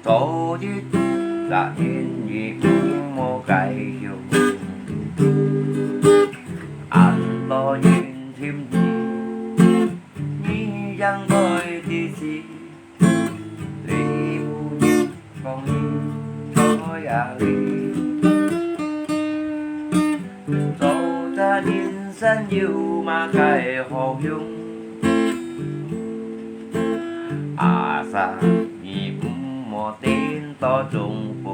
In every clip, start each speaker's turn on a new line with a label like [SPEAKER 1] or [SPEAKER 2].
[SPEAKER 1] 早日實現已經冇繼續，眼內願添意，你ยัง對的事，你不要放棄錯壓力，做得人生要馬繼何用，阿薩你唔莫點多中風，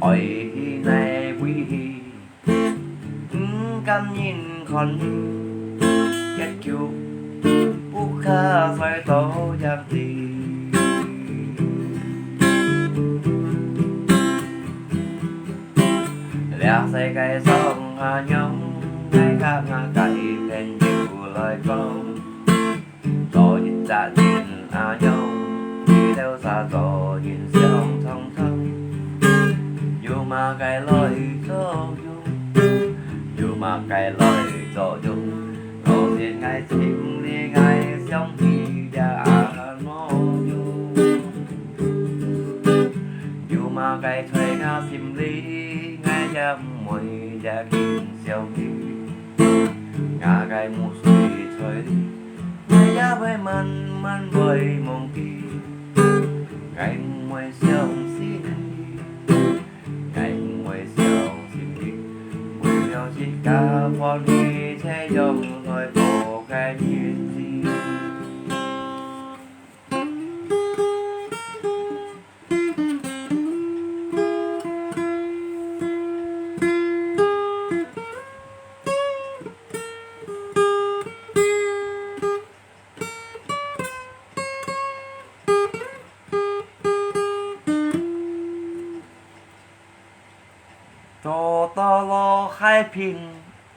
[SPEAKER 1] 愛ในวิธี感應คน一叫ผู้ฆ่าไฟโตอย่างดีแล้วใส่ไก่สองยองให้ข้างไก่เป็นอยู่ลอยกองต่อยินจะยินยองที่เท้าซาต่อยินเสียงทองทองอยู่มาไก่ลอยโตอยู่มาไก่ลอยโตอยู่โลเสียงไงทิมนี่ไงสองที่จะมองอยู่มาไก่ถอยงาทิมลีไงจะมวยจะกินเสียวกีงาไก่มูสุยถอยดีไงจะไปมันไปมองกีไก่มวยเสียวสีไก่มวยเสียวสีมวยเสียวสีกาพอดีใช้ยงลอยโบไก่ยืนสีโตโตโลใครพิง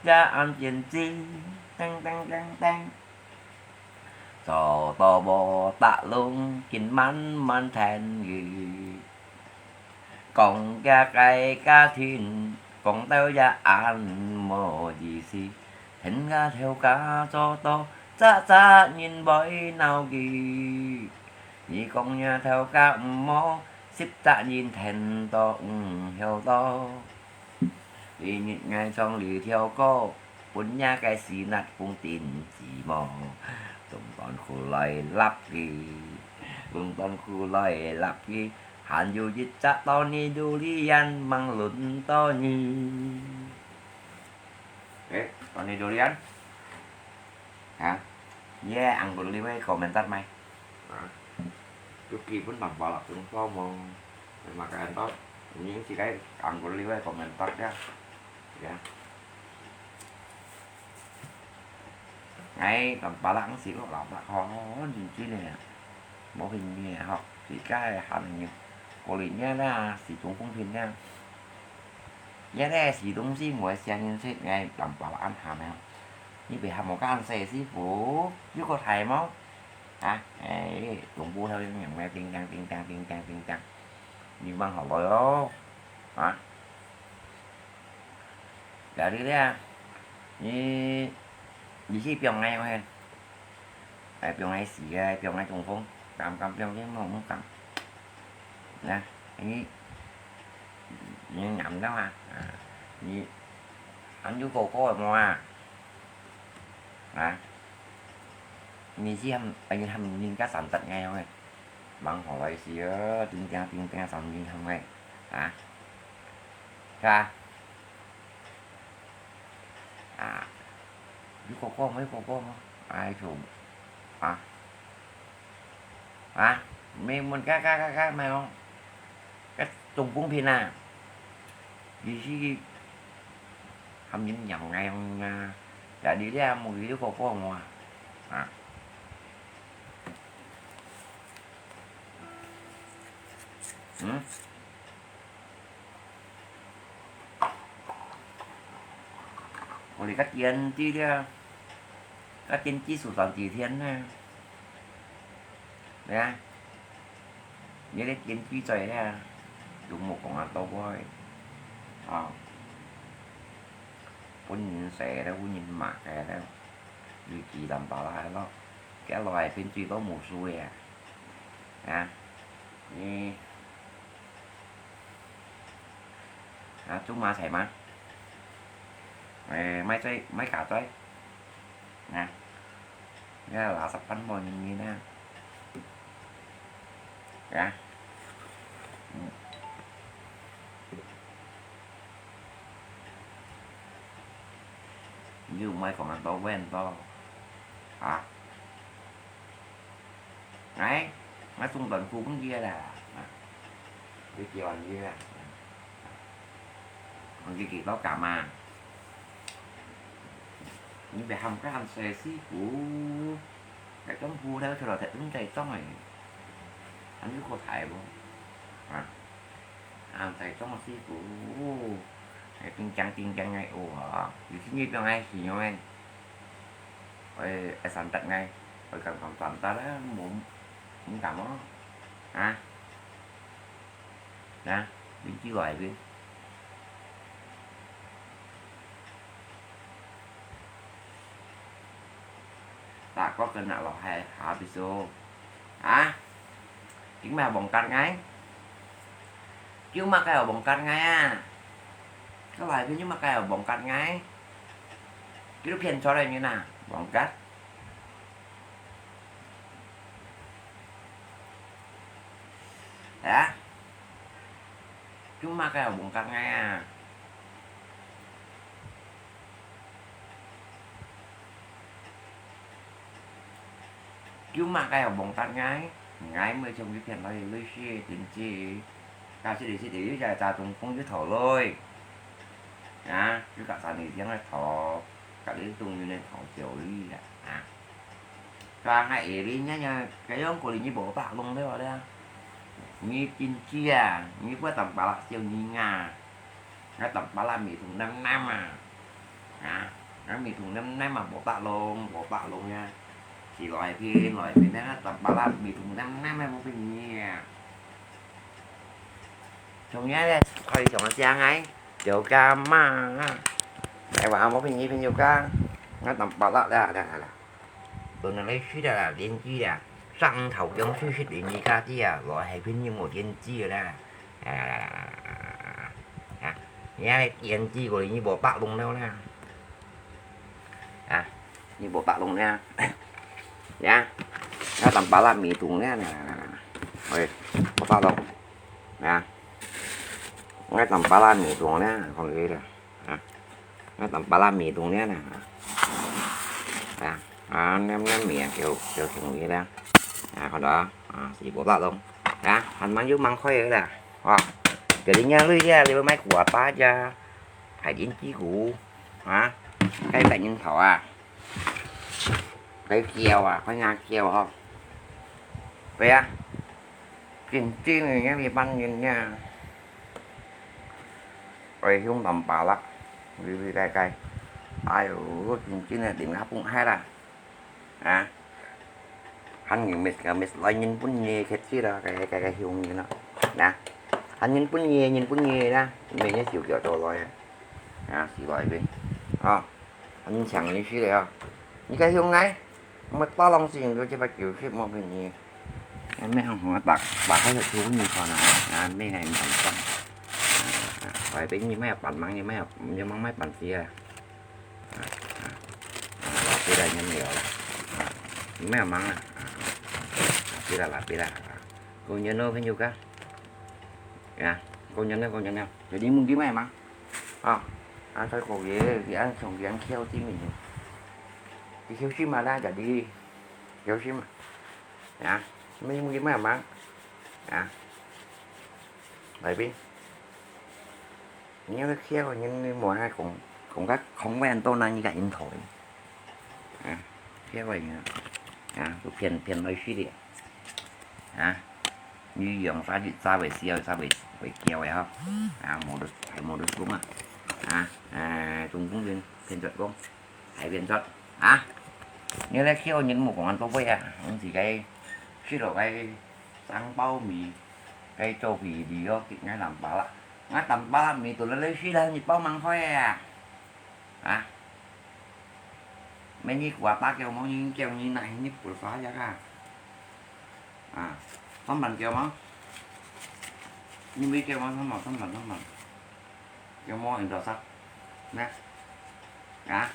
[SPEAKER 1] จะอันเปลี่ยนจริงตั้งโตโตโบตะลุงกินมันแทนgì còn ga cay cá thiên còn tao ra ăn mò gì xí thỉnh ra theo cá cho to cha nhìn bói nào gì nhị con nhà theo cá mò xếp ta nhìn thèn to heo to đi nhìn ngay trong lì theo cô bốn nhà cái xì nát cũng tin chỉ mò tùng toàn khu lời lắp gì tùng toàn khu lời lắp gì hạn dù dịch chắc to ni du li ăn mang luận to ni đấy to ni du li ăn hả yeah ăn của li mấy comment mày kỳ vẫn bằng bảo là cũng có mà cái anh tốt những chị cái ăn của li mấy comment đó dạ ngay tầm bà lắng xí có lọc là khó gì chứ nè mẫu hình nè học thì cái hành của lý nha là sử dụng công viên nha giá đây sử dụng gì mỗi xe nhân sự ngay tầm bà ăn hàm nào như bị hàm một cái ăn xe xí phủ chứ có thầy máu hả cũng mua theo nhận mẹ tiền tăng nhưng bằng học rồi đó hả đã đi ra như gì khi pion ngay không hay pion ngay xì ra pion ngay trùng phong cầm pion chứ không cầm nè như nhậm đó ha như anh chú cô có rồi mà như chứ anh thăm nhìn các sản tật ngay không bằng hỏi xì tiền trang sản nhìn không ngay hả ra chú cô mấy cô ai chủ mình các mày không cái trùng cũng pin à gì chứ không những nhầm ngay không đã đi ra một cái cô ngoài còn thì cách tiền chi ra cách tiền chi sụt toàn chỉ thiên nè đấy nhớ đến tiền chi trời nè dùng một con ăn to coi nhìn xe đó nhìn mặt này đó duy trì đảm bảo lại đó cái loài phim chi có mùa xuôi Ni chúng ma thầy mà mấy cả tới nè nghe là sắp bánh bò như nè như mấy còn ăn to ven to đấy mấy tung tận khu cũng kia là cái chiều ăn kia còn cái kỳ đó cả mà những về hầm cái hầm xe xí của cái tấm vua đó rồi thể ứng chạy trong này anh cứ có thải luôn ăn thải trong mà xí của cái tin chăng ngay hả vì thứ nhất là ngay thì nhau anh rồi sản tận ngay rồi cần còn toàn ta đó muốn cảm đó nè biến chỉ gọi biến ta có kênh nào là hay hạ video chúng mà bồng canh ngay chứ mà cái bồng canh ngay các bài cái nhưng mà cái bồng canh ngay cái lúc hiện cho đây như nào bồng cắt đã chúng mà cái bồng canh ngay chứ mà cái bồng canh ngay mới trong cái phiền này lấy xe tiền chi ta sẽ để cho ta tung không với thổ lôi chứ cả sản này tiếng là thổ cả đến tung như nên thổ chiều đi và hãy đi nha cái ông của như bộ bạc luôn đấy vào đây như chín chia như có tầm bà lạc chiều như cái tầm bà la mỹ thùng 5 năm cái mỹ thùng 5 năm mà bộ bạc luôn nha chỉ loại phía đó tầm bà la mỹ thùng 5 năm em không phải nhỉ xong nhá đây thôi chồng nó trang ấy chiều ca mà đại bảo một cái gì nhiều ca nó tầm bà la là tôi nó lấy suy là điện chi là răng thầu giống suy điện như ca chi gọi hay phim như một điện chi rồi đó nghe đây điện chi rồi như bộ bạc luôn đâu nè như bộ bạc luôn nha nó tầm bà la mì tuồng nè rồi bộ bạc luôn nó tầm bà la mì tuồng nè còn gì là nó tầm bà la mì tuồng nè nem miệng kiểu như đó còn đó chỉ bộ bạc luôn hành măng dưới măng khoe là cái đi nhớ lưới ra đi với máy quả ta cho phải đến chí cụ cái bệnh nhân thọ cái keo có nhà keo không vậy chuyện chi này nghe bị bắn nhìn nha rồi không tầm bảo lắm vì cái ai ở chuyện chi này điểm ngáp cũng hay là hắn nhìn mình lại nhìn bún nhê hết chứ đó cái hiung như nó hắn nhìn bún nhê đó mình nhớ chịu kiểu rồi chỉ gọi đi hắn nhìn chẳng như thế này như cái hiung này mà to lòng xin rồi chứ phải chịu khiếp một cái gì mấy ông họ bạc thấy được thú như còn mấy này mình xong phải tính như mấy học bản măng như măng mấy bản kia cái đây nhân nhiều mấy măng kia là cô nhớ nó với nhiều cá cô nhớ nó để đi mua kiếm mấy măng ăn thôi cổ gì thì ăn xong thì ăn kheo tí mình thì kheo xí mà ra chả đi kheo xí mà mấy mua kiếm mấy măng bởi vì nhớ cái kheo nhưng mùa hai cũng các không quen tô năng như cả nhìn thổi kheo vậy tôi phiền nói suy điện như dòng xa về xeo xa về keo vậy không một đứa xuống tung cũng viên phiền chuột không hãy viên chuột như là kheo những một con ăn tô với thì cái suy đồ cái sáng bao mì cái châu phì đi có kịp ngay làm bảo là ngay tầm 3 mì tụi nó lấy suy lên nhịp bao măng thôi mấy nhịp quả ta kêu món như kêu như này nhịp của phá ra cả Thấm mạnh kêu món. Nhưng biết kêu món thấm mạnh. Kêu món hình trò sắc. Nè. Cả.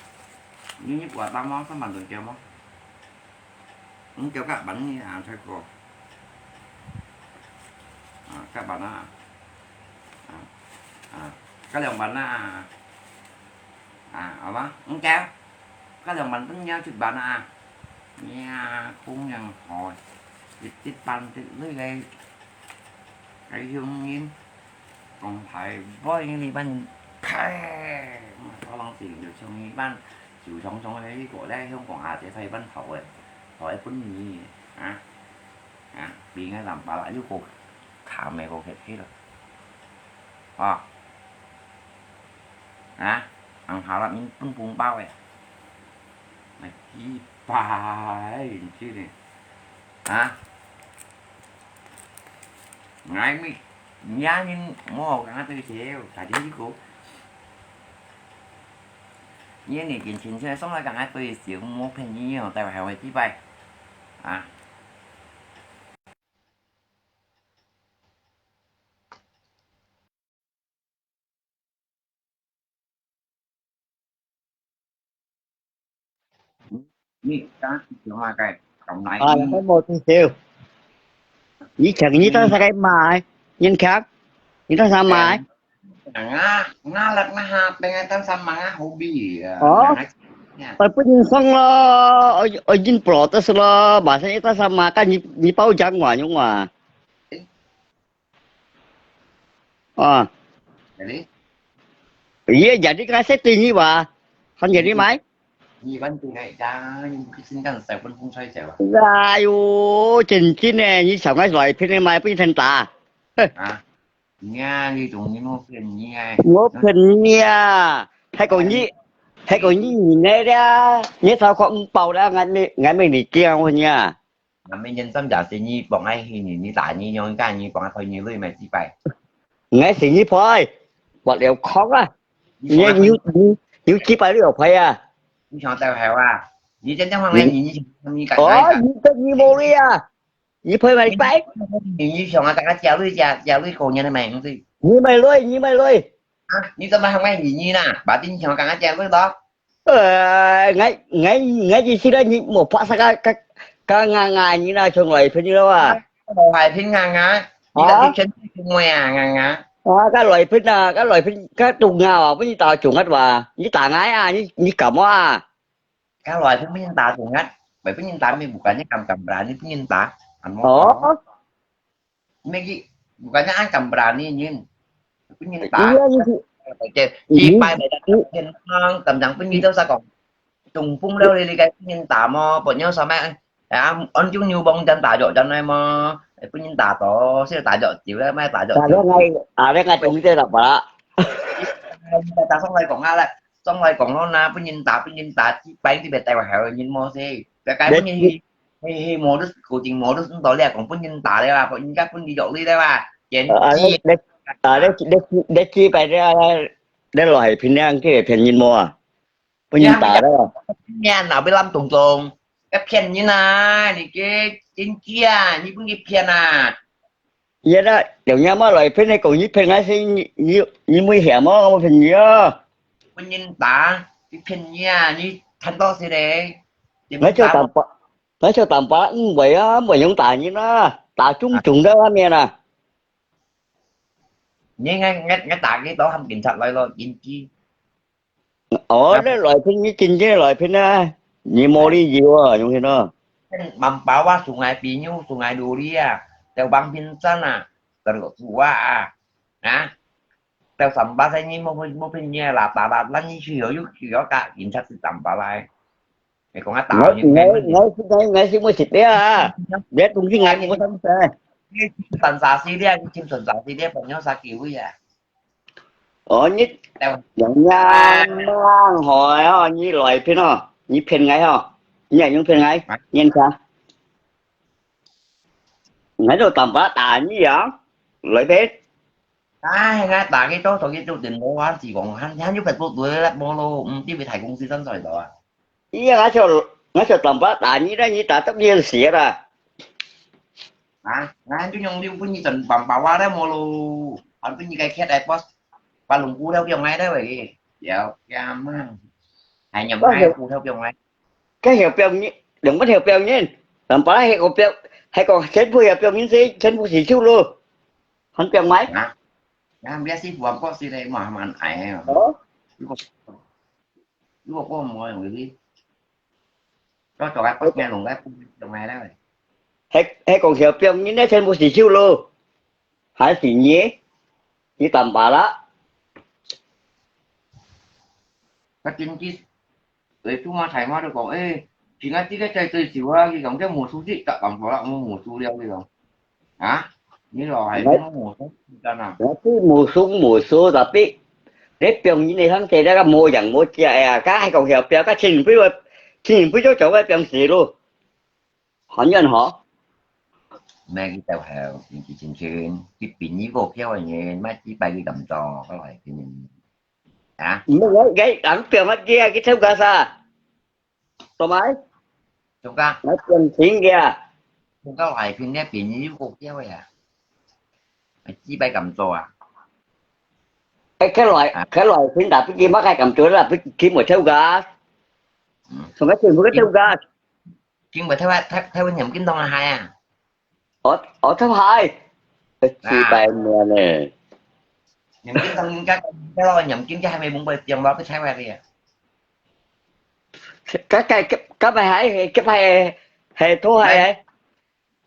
[SPEAKER 1] Như nhất quả 8 món thấm mạnh từng kêu món. Kêu các bánh như thôi cô. Các bạn á. Cái lòng bánh ở đó. Kêu. Cái lòng bánh tính nhau chụp bạn nha cũng nhận hồi tiếp bàn thì lưới gây cái dương nhiên còn phải với những ban khai mà có lòng tiền được trong những ban chịu trong ấy của đây không còn sẽ phải ban thổi thổi cũng như bị ngay làm bà lại với cô thả mẹ cô hết rồi ăn hảo là những tung bùng bao này mày chi phải chứ này ngay mi nhá nhưng mua cái tôi xíu tại chứ cô như này kiện chuyện sẽ sống lại cái tôi xíu mua phần nhiều tại hào hay tí bay như cái chuyện là cái cộng lại
[SPEAKER 2] là cái một siêu như chẳng như ta sẽ cái mai nhân khác như ta sao mai
[SPEAKER 1] nga lật na hạt dengan tan sama hobi
[SPEAKER 2] tapi pun sang là ở trên protes là bahasanya ta sama kan như bao trang ngoài nhưng mà iya jadi kan setting như bà không jadi mai
[SPEAKER 1] gì vẫn từ ngày cha sinh ra sẹo vẫn không xoay sẹo
[SPEAKER 2] ayo cincin nè như sao cái loại phim này mai phim thành ta
[SPEAKER 1] nha đi tụng những ngô phiền như ngay
[SPEAKER 2] ngố phim nha hay còn như nhìn này ra như sao không bầu ra ngày mình đi kia không nha
[SPEAKER 1] mà mình nhân tâm giả thì như bọn ai thì như tại như nhau cái như bọn ai thôi như lưỡi mày chỉ phải
[SPEAKER 2] ngày thì như thôi bọn đều khó á như chỉ phải được phải
[SPEAKER 1] như chọn tao heo như chân trong hoàng lên như cả ngay
[SPEAKER 2] như Moria như phơi mày phải
[SPEAKER 1] như chọn cả chéo lưỡi cổ như này mày không gì
[SPEAKER 2] như mày lôi
[SPEAKER 1] như tao không nghe gì như nè bà tin chọn cả chéo lưỡi đó
[SPEAKER 2] ngay gì xí đó như một phát ra cái ngày như nào trong loại phim như đâu
[SPEAKER 1] đầu bài phim ngang như là phim chân ngoài ngang
[SPEAKER 2] cái loại phim cái trùng ngào với như tao trùng hết bà như tà ngái như cẩm
[SPEAKER 1] các loài phim nhân tạo thường ngắt bởi phim nhân tạo mình bukannya cầm berani phim nhân tạo anh mau mấy bukannya anh cầm berani nhìn phim nhân tạo chỉ bài bài đặt ngon tầm rằng phim như đâu sao còn trùng phun đâu đi cái phim nhân tạo mà bọn nhau sao mẹ anh chú nhiều bông chân tạo cho này mà phim nhân tạo to sẽ tạo chịu đấy mấy tạo chịu
[SPEAKER 2] đây ngay trùng thế là bà
[SPEAKER 1] ta xong rồi còn nó na phim nhân tạo bán thì bị tay vào heo nhìn mò gì cái phim hi modus của trình modus tối là còn phim nhân tạo đây là phim các phim đi dọn đi đây mà chuyện chi
[SPEAKER 2] để chi bài ra để loại phim ăn cái phim nhìn mua phim nhìn tạo đó
[SPEAKER 1] nha nào 15 tuần tuần cái phim như này thì cái trên kia như cái phim
[SPEAKER 2] vậy đó nếu như mà loại phim này cũng như phim ấy thì như nguy hiểm không phim nhớ
[SPEAKER 1] phim nhân tạo cái phim nha như thành to gì đấy
[SPEAKER 2] nói cho tầm bá vậy á mà những tài như nó tạo chúng trùng đó nghe nè
[SPEAKER 1] nhưng ngay tại cái đó không kiểm soát lại rồi chính chi
[SPEAKER 2] đấy loại phim như trình chứ loại phim như mô đi nhiều trong khi nó
[SPEAKER 1] bằng bảoว่าsungaiดูdiaแต่บางพินsana terus tua nah theo sầm ba thế mô phim nha là là như hiểu cả kiểm soát sự tầm ba lại thì còn cái tạo những
[SPEAKER 2] ngay xin mới xịt đấy biết cũng cái ngày cũng có tâm xe
[SPEAKER 1] tần xà xí đi chim sần xà xí đi bọn nhau xa kiểu vậy
[SPEAKER 2] nhất nha hỏi như loại phim nó như phim ngay hả như những phim ngay nhìn sao ngay đâu tầm bá tà như vậy loại phim
[SPEAKER 1] ngay tại cái chỗ cái chỗ tiền bố chỉ còn hắn giúp phải tốt tuổi là bố lô tiếp về thầy công ty sân rồi đó
[SPEAKER 2] ngay cho tầm bá tà như đó như tà tất nhiên xỉa ra
[SPEAKER 1] Nah itu yang dia punya tần bầm bawa đó mô lu anh punya cái khét ai post ba lùng cu theo dòng ai đó vậy dạ cam á hai nhầm
[SPEAKER 2] có
[SPEAKER 1] hai
[SPEAKER 2] hiểu
[SPEAKER 1] cu theo dòng ai
[SPEAKER 2] cái hiểu bèo nhé đừng có hiểu bèo nhé làm phải hay còn bèo hay còn chết vui hiểu bèo nhé gì chết vui gì siêu luôn hắn bèo máy
[SPEAKER 1] hả nah biasa sih buang kok sih deh mah man ai
[SPEAKER 2] đó
[SPEAKER 1] lu kok mau yang ini có cho cái post nghe lùng cái dòng ai đó vậy
[SPEAKER 2] hay còn hiểu bèo nhé nó chết vui gì siêu luôn hãy gì nhé chỉ tầm bà đó
[SPEAKER 1] cái chính chứ để chúng ta thấy mà được còn ê chỉ ngay cái chơi chơi xíu á cái giống cái mùa su gì tập bằng đó là mùa su đeo gì không hả như là hay
[SPEAKER 2] đấy
[SPEAKER 1] nó mùa su cho nào
[SPEAKER 2] nó cứ mùa xuống tapi để bèo nhé này hắn chơi ra cái mùa chẳng mùa chơi à cái hay còn hiểu bèo cái xin với chỗ cái bèo gì luôn họ nhân họ
[SPEAKER 1] mẹ cái tàu hào chỉ trên cái biển như vô kéo này mà chỉ bay cái cầm trò cái loại cái nhìn hả
[SPEAKER 2] cái ảnh bèo mắt kia cái theo cả sa tao máy
[SPEAKER 1] chúng ta
[SPEAKER 2] nó chân thiên kia
[SPEAKER 1] chúng ta loại phim nét biển như vô kéo vậy à mà chỉ bay cầm trò à à
[SPEAKER 2] cái loại phiến đạp cái kia mắc hay cầm chuối là cái kiếm một theo gà
[SPEAKER 1] ừ.
[SPEAKER 2] xong cái tiền của cái theo gà
[SPEAKER 1] chuyên về theo nhầm kính tông là hai à
[SPEAKER 2] ở thứ hai chị
[SPEAKER 1] à
[SPEAKER 2] bài mẹ nè
[SPEAKER 1] nhầm kính tông cái lo nhầm kính cái 24 bay dòng đó cái sao ra đi à
[SPEAKER 2] cái bài hai cái bài hệ số hai
[SPEAKER 1] đấy
[SPEAKER 2] ấy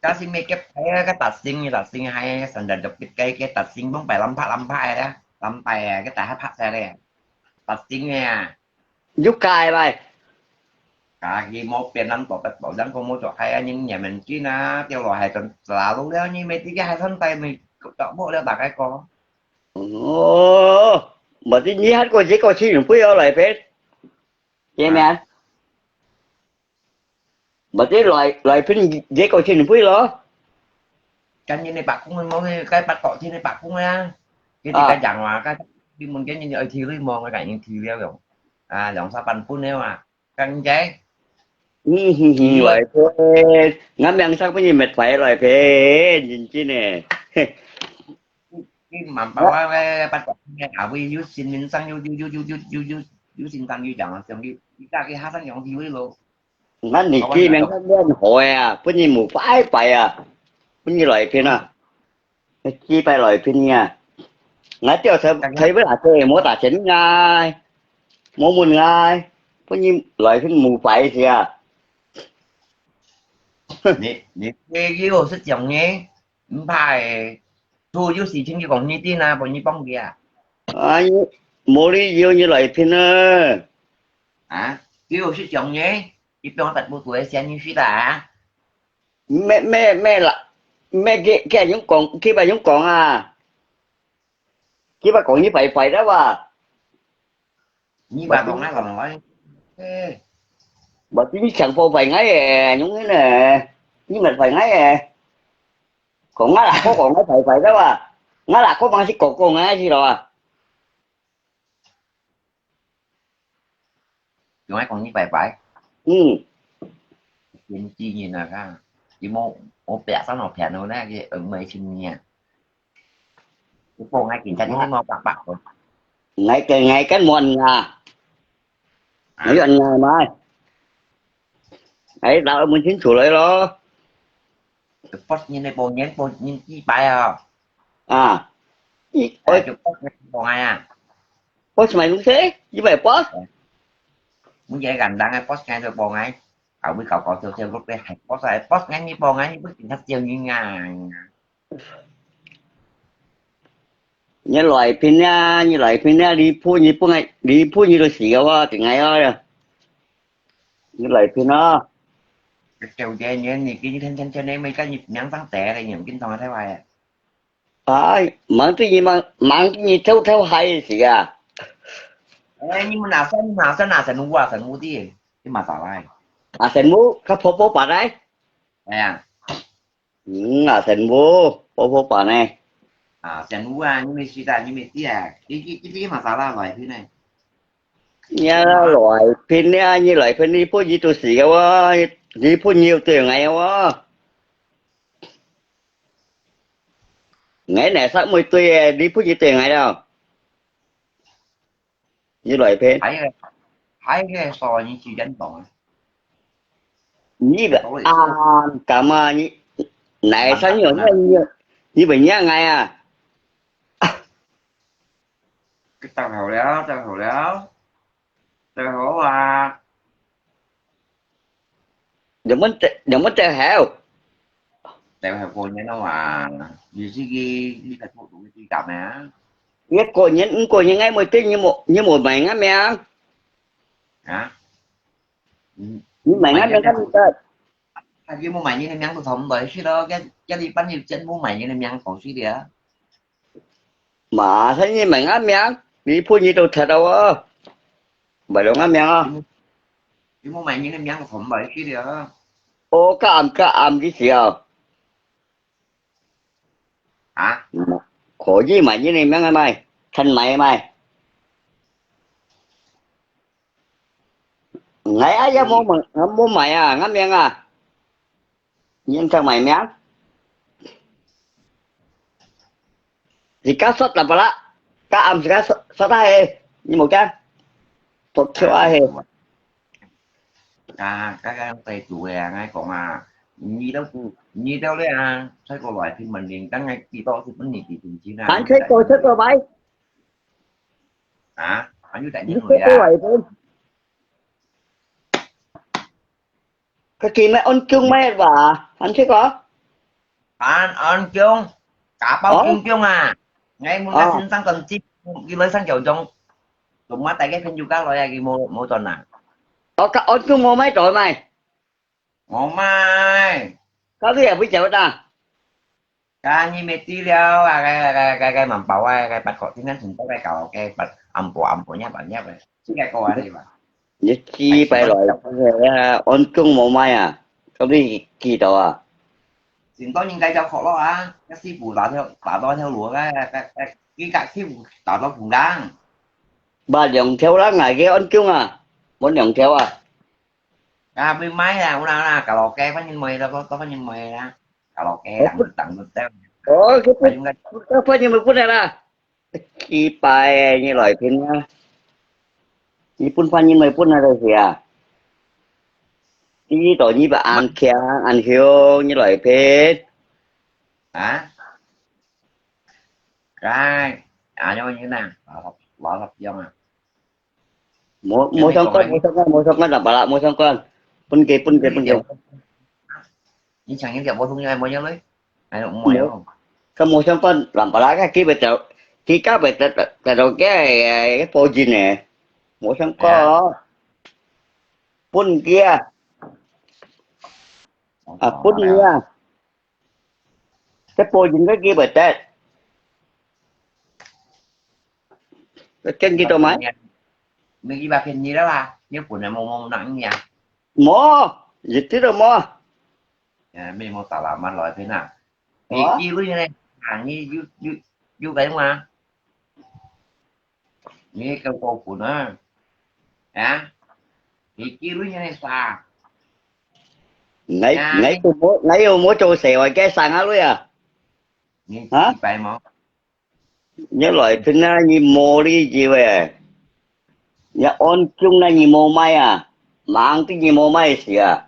[SPEAKER 1] cái xin mấy cái tạt xin như tạt xin hai sần đần đập cái tạt xin bóng bài lâm phai đó lâm bài cái tạt hát ra đây tạt xin nghe
[SPEAKER 2] giúp cài bài
[SPEAKER 1] cả khi một tiền năm tổ bạch bảo đăng có mua cho hay nhưng nhà mình chỉ na tiêu loại hay còn là lúc đó như mấy cái hai thân tay mình chọn bộ đeo tạc cái có
[SPEAKER 2] ồ mà tí nhí hát coi chỉ coi xin quý ở lại phết chị mẹ mà tí loại phim dễ coi xin quý đó
[SPEAKER 1] cái như này bạc cũng mua cái bạc cọ trên này bạc cũng nha cái thì cái chẳng mà cái đi muốn cái như ở thì lấy mong cái cảnh thì leo rồi à dòng sao bàn phun nêu à căng cháy
[SPEAKER 2] loại phết ngắm ăn sao có gì mệt phải loại phết nhìn chi nè
[SPEAKER 1] cái mà bảo cái bạc cọ nghe ảo vi yêu xin mình sang yêu xin tăng yêu chẳng xong cái hát sang dòng thì lấy luôn
[SPEAKER 2] nó nị chi mà nó lên hồi à có gì mù phải phải à có gì loại phết à chi phải loại phết nha ngã tiêu thấy với là chơi múa tả chỉnh ngay múa mùn ngay có gì loại phết mù phải gì à
[SPEAKER 1] nè cái yêu sức dòng nhé phải thu yêu gì chính cái còn như tin à còn như bông kìa
[SPEAKER 2] anh múa đi yêu như loại phết nữa
[SPEAKER 1] à yêu sức dòng nhé đi trong tật một tuổi xem như phi tả
[SPEAKER 2] mẹ là mẹ cái những còn khi bà những còn à khi bà còn như vậy vậy đó bà
[SPEAKER 1] như bà còn nói còn nói
[SPEAKER 2] bà chỉ chẳng vô vậy ngay những cái này nhưng mà phải ngay còn nó là có còn nó phải vậy đó bà nó là có bằng cái cột ngay gì rồi
[SPEAKER 1] nói còn như vậy phải
[SPEAKER 2] ừ
[SPEAKER 1] nhìn chi nhìn là cái chỉ một bẻ sao nó phèn nữa cái ở mấy xin nha cái cô ngay kiểm tra những màu bạc bạc rồi
[SPEAKER 2] ngày cái mòn à mấy anh ngày mai ấy đâu mình chính chủ lấy đó
[SPEAKER 1] cái post như này bộ như chi bài à
[SPEAKER 2] à
[SPEAKER 1] ôi cái post này bộ ngay à
[SPEAKER 2] post mày cũng thế như vậy post
[SPEAKER 1] muốn dễ gần đăng cái post ngay rồi bộ ngay cậu biết cậu có theo lúc đây post ngay như bộ ngay như bức hình thắt chiều như ngà
[SPEAKER 2] như loại pin nha như loại pin nha đi phu như là xì quá thì ngày ơi như loại pin nó
[SPEAKER 1] cái treo chơi như thì cái thanh cho nên mấy cái nhịp nhắn tăng tệ này nhầm kinh thôi thấy vậy à
[SPEAKER 2] phải mang cái gì mang cái gì theo hay gì à
[SPEAKER 1] ê nhưng mà nào sẽ mua đi cái mà tao lại
[SPEAKER 2] à thành phố các phố bà đấy
[SPEAKER 1] à
[SPEAKER 2] à thành phố bà này
[SPEAKER 1] à sẽ mua à nhưng mà suy ra nhưng mà tí à cái mà tao là vậy thế này
[SPEAKER 2] như loại pin nha như loại pin đi phố gì tôi xì quá đi phố nhiều tiền ngày quá ngày này 60 tuổi đi phút gì tiền ngày đâu như loại phê
[SPEAKER 1] thấy cái soi như chịu đánh tội
[SPEAKER 2] như vậy
[SPEAKER 1] có
[SPEAKER 2] à
[SPEAKER 1] lý
[SPEAKER 2] cảm ơn như này
[SPEAKER 1] bằng
[SPEAKER 2] sao
[SPEAKER 1] cách
[SPEAKER 2] nhiều
[SPEAKER 1] là
[SPEAKER 2] như vậy nhá ngày à
[SPEAKER 1] cái tao hiểu à
[SPEAKER 2] đừng mất trẻ heo
[SPEAKER 1] tao hiểu cô nhé nó mà vì cái đi là thuộc tụi đi cầm nè
[SPEAKER 2] nghe cô những ngày mới tin như một mày ngắm mẹ
[SPEAKER 1] hả
[SPEAKER 2] như
[SPEAKER 1] mua
[SPEAKER 2] mày
[SPEAKER 1] mày
[SPEAKER 2] ngắm
[SPEAKER 1] nhớ
[SPEAKER 2] mẹ
[SPEAKER 1] nè
[SPEAKER 2] ngắm
[SPEAKER 1] cái mua mày như em nhắn tôi không bởi chứ đó cái đi bánh như trên mua mày như em nhắn còn suy đi á
[SPEAKER 2] mà thấy như mày ngắm mẹ đi phút gì đâu thật đâu á bà đâu ngắm mẹ
[SPEAKER 1] chứ mua mày như em nhắn tôi không bởi chứ đi á
[SPEAKER 2] ô cái âm cái gì à
[SPEAKER 1] hả
[SPEAKER 2] khổ gì mày như này mẹ mày thân mày mày ngày ấy ra
[SPEAKER 1] thì
[SPEAKER 2] mua mày à ngắm mẹ à nhưng sao mày mẹ thì cá sốt là bà lá cá âm thì cá sốt ai như một trang tốt cho
[SPEAKER 1] à
[SPEAKER 2] ai
[SPEAKER 1] cái tay tụi ngay còn à như đâu đấy à thấy có loại thì mình liền đăng ngay kỳ to thì mình liền thì chỉ là
[SPEAKER 2] anh
[SPEAKER 1] như
[SPEAKER 2] thấy
[SPEAKER 1] đại
[SPEAKER 2] tôi
[SPEAKER 1] nhân
[SPEAKER 2] thích
[SPEAKER 1] người
[SPEAKER 2] tôi bay
[SPEAKER 1] hả anh như đại
[SPEAKER 2] như
[SPEAKER 1] nhân
[SPEAKER 2] thế
[SPEAKER 1] người
[SPEAKER 2] tôi
[SPEAKER 1] à
[SPEAKER 2] vậy thôi cái kỳ mẹ ôn chung mẹ và anh thấy có
[SPEAKER 1] anh chung cả bao
[SPEAKER 2] ờ
[SPEAKER 1] chung chung à ngay muốn
[SPEAKER 2] ờ
[SPEAKER 1] cái xin sang tuần chi cái lấy sang kiểu trong tụi má tại cái phim du cá loại cái mỗi tuần à
[SPEAKER 2] ờ cả ôn chung mua mấy rồi mày
[SPEAKER 1] ngon mai
[SPEAKER 2] có cái gì với chợ ta
[SPEAKER 1] cái như mẹ tí leo à cái mầm bầu cái bạch cọt tiếng Anh chúng ta cái cầu cái bạch âm của nhá bạn nhá vậy chứ cái câu này mà
[SPEAKER 2] như
[SPEAKER 1] anh
[SPEAKER 2] chi
[SPEAKER 1] xin
[SPEAKER 2] phải
[SPEAKER 1] có
[SPEAKER 2] rồi ôn chung mua mấy à có đi kỳ đâu à
[SPEAKER 1] xin có những cái cho khó lo à cái sư phụ bảo theo lúa cái cái sư phụ tạo nó cũng đang
[SPEAKER 2] ba dòng theo đó ngày cái ôn chung à bốn dòng theo à
[SPEAKER 1] bên máy là cũng nào là cả lò ke có nhân mì đâu có nhân mì ra cả lò ke đặng được tao
[SPEAKER 2] ờ cái
[SPEAKER 1] phải chúng ta
[SPEAKER 2] cái phải như một phút này là chi phải như loại phim nha như phun phan như mấy phút này rồi à cái tổ như bà
[SPEAKER 1] mà
[SPEAKER 2] ăn kia ăn hiếu như loại phết
[SPEAKER 1] hả cái nhưng như thế nào lọ thật dân à
[SPEAKER 2] mua
[SPEAKER 1] cái
[SPEAKER 2] mua
[SPEAKER 1] này
[SPEAKER 2] xong
[SPEAKER 1] còn
[SPEAKER 2] con
[SPEAKER 1] lại
[SPEAKER 2] mua xong con là bà lại mua xong con
[SPEAKER 1] cái
[SPEAKER 2] phun kì
[SPEAKER 1] kiểu những chẳng những kiểu bổ sung như em mới nhớ lấy này cũng mày
[SPEAKER 2] mua
[SPEAKER 1] đúng không
[SPEAKER 2] xong mua xong con làm bà lại cái kia bây giờ khi cá bây giờ là đầu cái phô gì nè mua xong
[SPEAKER 1] à
[SPEAKER 2] có phun kia à phun
[SPEAKER 1] còn nào
[SPEAKER 2] nha cái phô gì cái kia bây giờ cái chân kia
[SPEAKER 1] ba
[SPEAKER 2] đâu
[SPEAKER 1] phiên
[SPEAKER 2] máy
[SPEAKER 1] nha mình đi ba phiên như đó là như của này mông nặng nha
[SPEAKER 2] mua dịch tí đâu mua
[SPEAKER 1] mình một tả làm ăn loại thế nào thì
[SPEAKER 2] đó
[SPEAKER 1] chi với như này như như vậy mà như câu câu của nó hả thì chi với như này xa
[SPEAKER 2] nãy
[SPEAKER 1] nha
[SPEAKER 2] nãy tôi mua trâu xèo cái sang á luôn à
[SPEAKER 1] như
[SPEAKER 2] hả
[SPEAKER 1] chi phải mà
[SPEAKER 2] nhớ loại phim như mua đi gì về nhà ôn chung là gì mua mai à mang cái gì mua mai xì à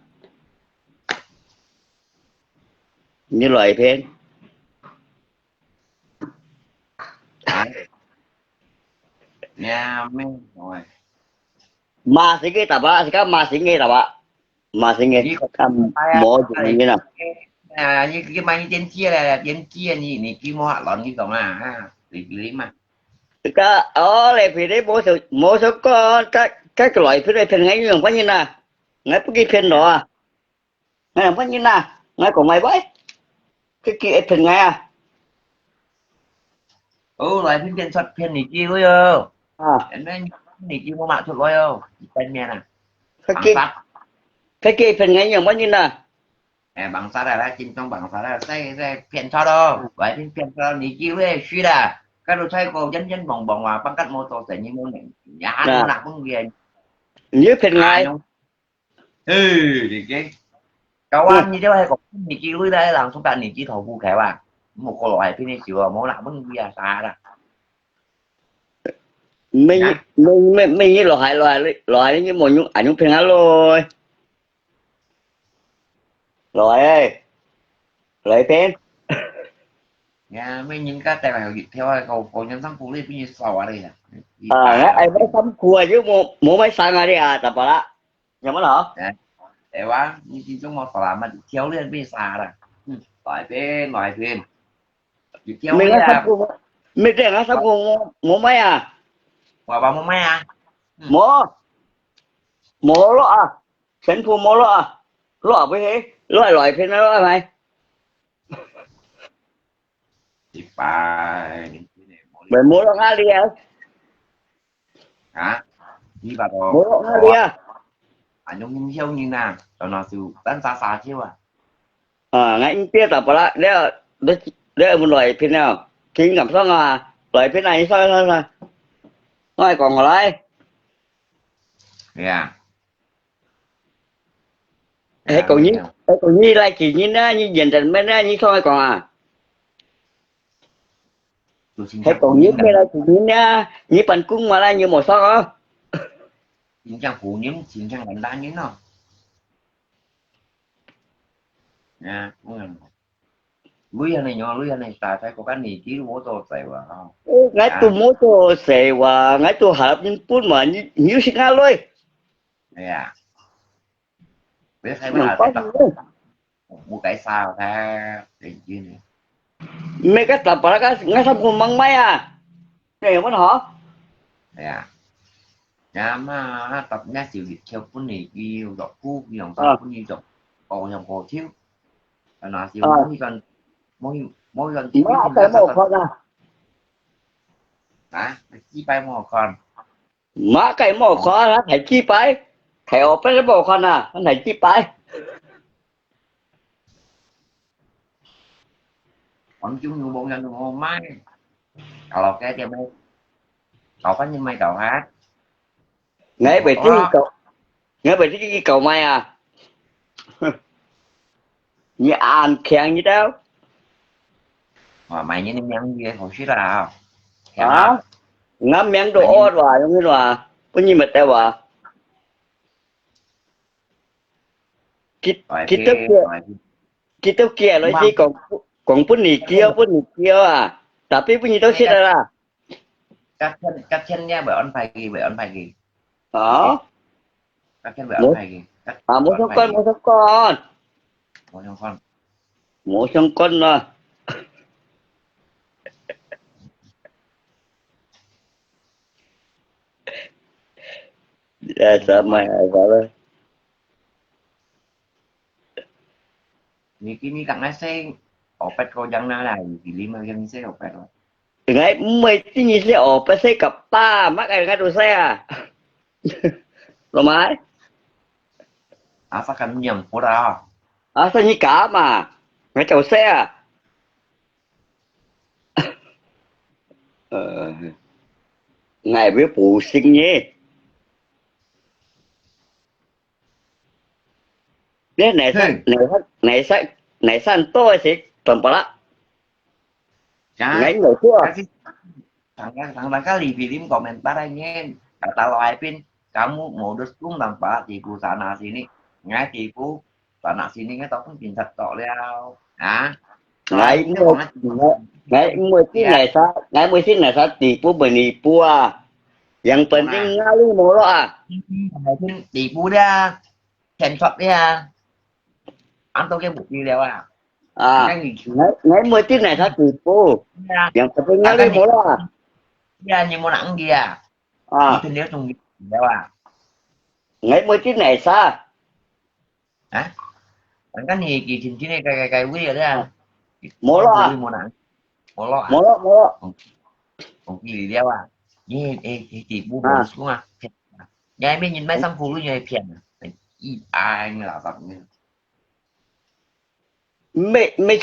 [SPEAKER 2] như loại phim
[SPEAKER 1] hả nha mình rồi
[SPEAKER 2] mà sĩ cái tập á cái mà sĩ nghe tập á mà sĩ nghe
[SPEAKER 1] như còn
[SPEAKER 2] mua gì như nào
[SPEAKER 1] như cái máy trên chia là trên chia như kia mua hạ lon như còn à lý mà
[SPEAKER 2] cái lại phía đấy mua số có cái loại phía đây phim ngay như bao nhiêu nè ngay cái phim đó à ngay bao nhiêu nè ngay còn mày vậy cái kia phim ngay à
[SPEAKER 1] loại phim trên xuất phim này kia với ơ
[SPEAKER 2] à
[SPEAKER 1] em nói này kia mua mạng thuộc rồi ơ tên nghe nè
[SPEAKER 2] cái
[SPEAKER 1] bằng
[SPEAKER 2] kia
[SPEAKER 1] sắt
[SPEAKER 2] cái kia phim ngay như bao nhiêu nè
[SPEAKER 1] bằng sắt là trên trong bằng sắt là xây phiền cho đâu vậy thì phiền cho này kia với suy đà cái đồ xoay cô dân bồng bồng mà bằng cách mô tô sẽ như môn này nhà ăn
[SPEAKER 2] nè
[SPEAKER 1] môn nào cũng về
[SPEAKER 2] như phim ngay
[SPEAKER 1] không ừ thì cái cậu
[SPEAKER 2] ừ.
[SPEAKER 1] anh như thế hay còn này kia với đây làm xong cả này kia thầu phụ khéo à một cái loại pin này chịu mỗi nào vẫn bia xa ra
[SPEAKER 2] mình
[SPEAKER 1] nhá
[SPEAKER 2] mình như loại như một nhung ảnh nhung phèn rồi loại ơi loại phèn
[SPEAKER 1] nha mấy những cái tay vào theo cầu nhân thắng phụ đi pin sầu ở đây nè đi
[SPEAKER 2] à
[SPEAKER 1] tài
[SPEAKER 2] nãy
[SPEAKER 1] rồi
[SPEAKER 2] ai mới sắm cua chứ mua mấy sang ở đi à tập vào đó nhà mới hả
[SPEAKER 1] để quá như chúng một làm mà thiếu lên pin xa ra loại pin thiếu
[SPEAKER 2] mình
[SPEAKER 1] đi
[SPEAKER 2] có sắm
[SPEAKER 1] à
[SPEAKER 2] cua mình đang có sắm cua mua mấy à
[SPEAKER 1] và bà mua mấy à
[SPEAKER 2] mua mua lo à sắm cua mua lo à lo với thế loại phèn đó mày
[SPEAKER 1] thì phải
[SPEAKER 2] mày mua lo ngay đi à
[SPEAKER 1] hả đi vào
[SPEAKER 2] mua
[SPEAKER 1] đồ
[SPEAKER 2] lo ngay đi
[SPEAKER 1] có
[SPEAKER 2] à
[SPEAKER 1] anh giống như như nào rồi nó sự đánh xa xa chứ à
[SPEAKER 2] à ngay tiếp tập vào đó đấy là một loại phèn nào chính cảm xong à loại phèn này sao sao nói còn ở đây
[SPEAKER 1] yeah
[SPEAKER 2] hệ
[SPEAKER 1] yeah
[SPEAKER 2] còn
[SPEAKER 1] mấy
[SPEAKER 2] như
[SPEAKER 1] em
[SPEAKER 2] hệ còn như lại chỉ như nó như dần dần bên đó như thôi còn à
[SPEAKER 1] tôi xin
[SPEAKER 2] hệ
[SPEAKER 1] chăng phụ
[SPEAKER 2] còn như
[SPEAKER 1] nhiễm
[SPEAKER 2] bên
[SPEAKER 1] đằng
[SPEAKER 2] đây chỉ như nó như phần cung mà là như một sao đó
[SPEAKER 1] xin chăng phụ nhiễm xin chăng đánh đá như nào nha đúng rồi lưới anh này nhỏ lưới anh này xài phải có cái này chỉ bố tôi xài vào không
[SPEAKER 2] ngay tôi
[SPEAKER 1] à
[SPEAKER 2] muốn tôi sẽ và ngay tôi hợp những phút mà như sinh ra luôn
[SPEAKER 1] yeah biết thấy mới
[SPEAKER 2] mình
[SPEAKER 1] là
[SPEAKER 2] có
[SPEAKER 1] thấy
[SPEAKER 2] gì
[SPEAKER 1] tập
[SPEAKER 2] đâu
[SPEAKER 1] một cái sao ta để chi này
[SPEAKER 2] mấy cái tập vào cái ngay xong cùng bằng máy à này vẫn hả
[SPEAKER 1] yeah nhà mà tập nhá chịu việc theo cuốn này yêu đọc cu dòng
[SPEAKER 2] à
[SPEAKER 1] sau cuốn như đọc còn dòng cổ thiếu là chịu
[SPEAKER 2] à
[SPEAKER 1] mỗi lần chỉ
[SPEAKER 2] má
[SPEAKER 1] biết nhìn
[SPEAKER 2] cái
[SPEAKER 1] ra sao
[SPEAKER 2] một
[SPEAKER 1] sao
[SPEAKER 2] con à
[SPEAKER 1] hả chỉ bay một con
[SPEAKER 2] má cái một con á thầy chi phải thầy ở cái một con à thầy chi phải
[SPEAKER 1] còn chúng như bộ nhân hồ mai kalau cái cho mày cậu có như mày cậu hát thì
[SPEAKER 2] ngay
[SPEAKER 1] có
[SPEAKER 2] về cái cậu ngay về cái cầu mai à như ăn khen như đâu
[SPEAKER 1] mà mày như nhắn gì hồi xưa là khen
[SPEAKER 2] hả
[SPEAKER 1] à
[SPEAKER 2] ngắm miếng đồ
[SPEAKER 1] mày như
[SPEAKER 2] ô rồi giống như là có như mà tao à kít
[SPEAKER 1] rồi
[SPEAKER 2] kít tóc
[SPEAKER 1] phê
[SPEAKER 2] kia
[SPEAKER 1] rồi
[SPEAKER 2] kít tóc kia nói
[SPEAKER 1] mà
[SPEAKER 2] gì còn bún nì kia à tapi punya tau sih
[SPEAKER 1] cắt
[SPEAKER 2] dah
[SPEAKER 1] cắt chân nha bởi ơn phải gì
[SPEAKER 2] hả
[SPEAKER 1] cắt chân bởi ơn
[SPEAKER 2] một
[SPEAKER 1] phải gì cắt
[SPEAKER 2] à
[SPEAKER 1] bởi ơn phải gì
[SPEAKER 2] một số con
[SPEAKER 1] một trong con
[SPEAKER 2] một số con mà
[SPEAKER 1] một
[SPEAKER 2] dạ
[SPEAKER 1] trong
[SPEAKER 2] sợ
[SPEAKER 1] con
[SPEAKER 2] mày gọi là
[SPEAKER 1] ni kini kang nasi opet ko jang na là gì lima yang sẽ opet rồi
[SPEAKER 2] ngay mày cái gì sẽ ở phải xe cặp ba mắc ai ngay đồ xe à rồi mày
[SPEAKER 1] asalkan nhầm của đó
[SPEAKER 2] à sao như cả mà ngay chầu xe à ờ, ngày với phụ sinh nhé biết
[SPEAKER 1] hey
[SPEAKER 2] này sang tôi sẽ tầm bả
[SPEAKER 1] cha
[SPEAKER 2] ngay người xưa
[SPEAKER 1] kasih thằng kali film komentar aja kata lo Ipin kamu modus pun tanpa tipu sana sini ngay tipu sana sini ngay tao cũng tìm thật tội leo hả rồi
[SPEAKER 2] ngày
[SPEAKER 1] những cái
[SPEAKER 2] mười
[SPEAKER 1] bọn nó
[SPEAKER 2] ngày mười cái
[SPEAKER 1] kia
[SPEAKER 2] này sao ngày mười cái này sao tipu penipu à yang
[SPEAKER 1] con
[SPEAKER 2] penting
[SPEAKER 1] à
[SPEAKER 2] ngalir mulu ah
[SPEAKER 1] tipu dia screenshot dia atau cái bukti dia à
[SPEAKER 2] à
[SPEAKER 1] cái gì
[SPEAKER 2] ngày mười cái này sao tipu
[SPEAKER 1] dia
[SPEAKER 2] yang penting
[SPEAKER 1] cái
[SPEAKER 2] ngalir
[SPEAKER 1] gì
[SPEAKER 2] mulu ah
[SPEAKER 1] dia như mau nặng dia như
[SPEAKER 2] à
[SPEAKER 1] thế nếu trong dia à
[SPEAKER 2] ngày mười cái này sao
[SPEAKER 1] hả cái gì kỳ trình này cái quý ở đây
[SPEAKER 2] à
[SPEAKER 1] à
[SPEAKER 2] mulu
[SPEAKER 1] không phụ đi
[SPEAKER 2] ah
[SPEAKER 1] mua nặng mua lo à
[SPEAKER 2] mulu
[SPEAKER 1] còn gì đeo à nghe thì bu bổ
[SPEAKER 2] à
[SPEAKER 1] xuống à nhà em nhìn mấy xăm phụ luôn như phiền ai như là tập như
[SPEAKER 2] mấy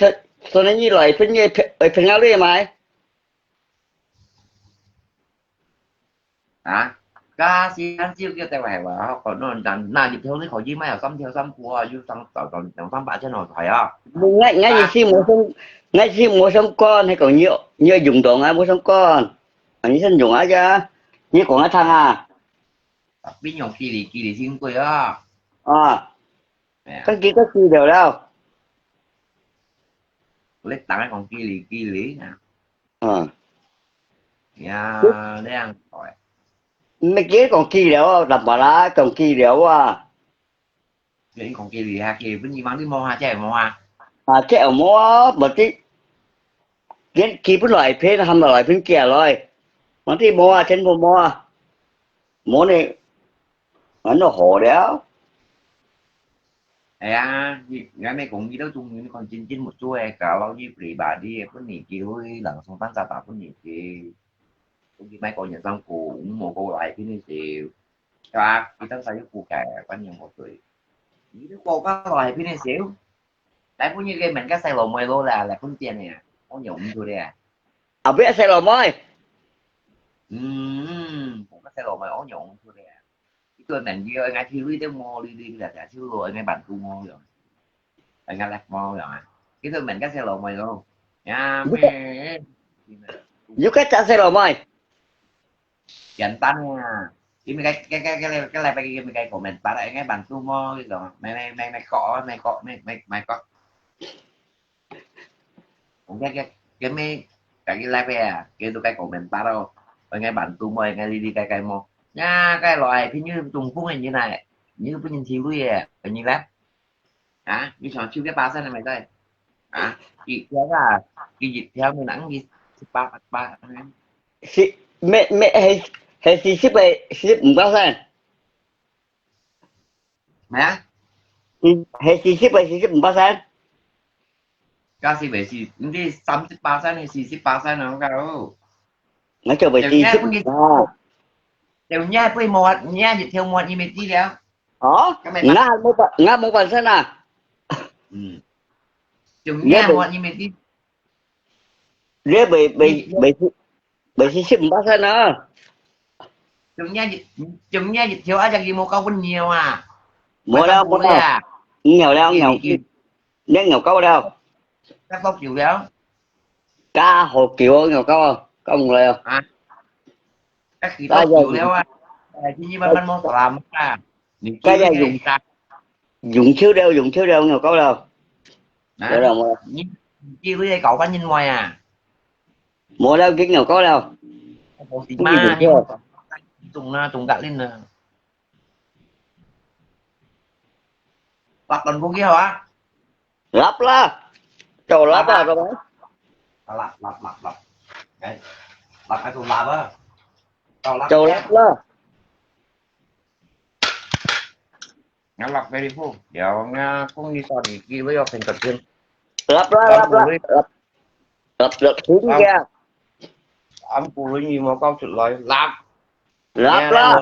[SPEAKER 2] sao nó như loại phân như phân ngalir mày
[SPEAKER 1] hả cá xí ăn chiêu kia tay phải bảo còn nó là dịp theo lấy khỏi gì mấy ở xăm theo xăm của như xăm tao còn xăm bả cho nó phải à
[SPEAKER 2] ngay ngay gì
[SPEAKER 1] ta
[SPEAKER 2] xí ngay khi mua sống con hay còn nhiều nhiều dùng đồ ngay mua sống con anh ấy xin dùng á chứ như còn ở thằng à
[SPEAKER 1] Tapi nyok kiri sing ko ya.
[SPEAKER 2] à
[SPEAKER 1] Ya,
[SPEAKER 2] cái kia có chi đều đâu
[SPEAKER 1] lết tặng còn kiri nè.
[SPEAKER 2] à
[SPEAKER 1] Ya, đang rồi.
[SPEAKER 2] mấy kia còn chi đều đập bà lá còn chi đều à
[SPEAKER 1] Cái còn kiri ha kiri bên gì mang đi mua ha chạy mua ha.
[SPEAKER 2] à cái ở mua bật tí cái kia cái loại phê hầm loại phê kia rồi mà thì mua trên mua này nó hổ đéo
[SPEAKER 1] Ya, ngày mai cũng gì đó chung như còn chín một chuỗi cả lâu như bị bà đi phân nhị kêu lần xong tan ra tạ phân nhị kêu cũng như mấy con nhận xong cũng một cô lại cái này xíu. Cho khi tăng sai cụ kẻ quan nhận một tuổi. Chỉ đứa cô có loại cái này xíu. Tại cũng như game mình cái xe lồng mày lô là phân tiền nè. Có nhụng thôi đấy à.
[SPEAKER 2] à biết xe lò mới
[SPEAKER 1] Cũng có xe lồng mày ố nhụng thôi đấy à. Cái tôi mình kia ngay khi đi tới mô đi là trả siêu rồi ngay bản tu mô rồi. Ở ngay lạc mô rồi. Cái tôi mình cái xe lồng mày luôn. Nha mẹ.
[SPEAKER 2] giúp cái trả xe lò mới
[SPEAKER 1] Dành tanh nha. Cái này cái của mình bà lại ngay bản tu mô rồi. Mày có cũng cái mấy cái live à cái tôi cái của mình ta đâu ở ngay bản tu mời ngay đi cái mô nha cái loại thì như trùng phúc này như này như cái nhìn thiếu đuôi à phải như lắm à như chọn chưa cái ba này mày đây à chị theo là cái dịch theo mình nắng gì ba ba
[SPEAKER 2] si mẹ hay si ship bao giờ
[SPEAKER 1] nè
[SPEAKER 2] hay si ship bao giờ
[SPEAKER 1] ca sĩ về gì đi 30% hay 40% nào không đâu
[SPEAKER 2] nó trở về si ship
[SPEAKER 1] đều nha với một nha dịch theo một như mình đi đâu
[SPEAKER 2] đó
[SPEAKER 1] cái mày
[SPEAKER 2] ngã một phần xem à
[SPEAKER 1] chừng nha một như mình đi
[SPEAKER 2] rê bị si ship bao giờ nữa
[SPEAKER 1] chừng nha dịch theo ai gì một câu bên nhiều à
[SPEAKER 2] mua đâu
[SPEAKER 1] à
[SPEAKER 2] nghèo nghèo câu đâu
[SPEAKER 1] các bốc chịu đó
[SPEAKER 2] cá hồ kiểu nghèo câu không có một lời không
[SPEAKER 1] à các khi bốc chịu đó à chỉ như ban môn làm à những
[SPEAKER 2] cái
[SPEAKER 1] cái
[SPEAKER 2] dùng
[SPEAKER 1] ta
[SPEAKER 2] dùng chiếu đeo nghèo câu đâu
[SPEAKER 1] đó chi với đây cậu có nhìn ngoài à
[SPEAKER 2] mua đâu cái nghèo câu đâu
[SPEAKER 1] một tí ma trùng gạt lên nè lặp lần con kia hả
[SPEAKER 2] lắp lá trời lắp à rồi
[SPEAKER 1] lặp cái lặp cái trùng lặp á
[SPEAKER 2] trời lắp lá
[SPEAKER 1] ngắm lặp cái đi phu giờ nga cũng đi so thì kia với thành tập trên
[SPEAKER 2] lắp thúng ra
[SPEAKER 1] ông cụ lấy nhiều mà câu chuyện lời
[SPEAKER 2] lắp lá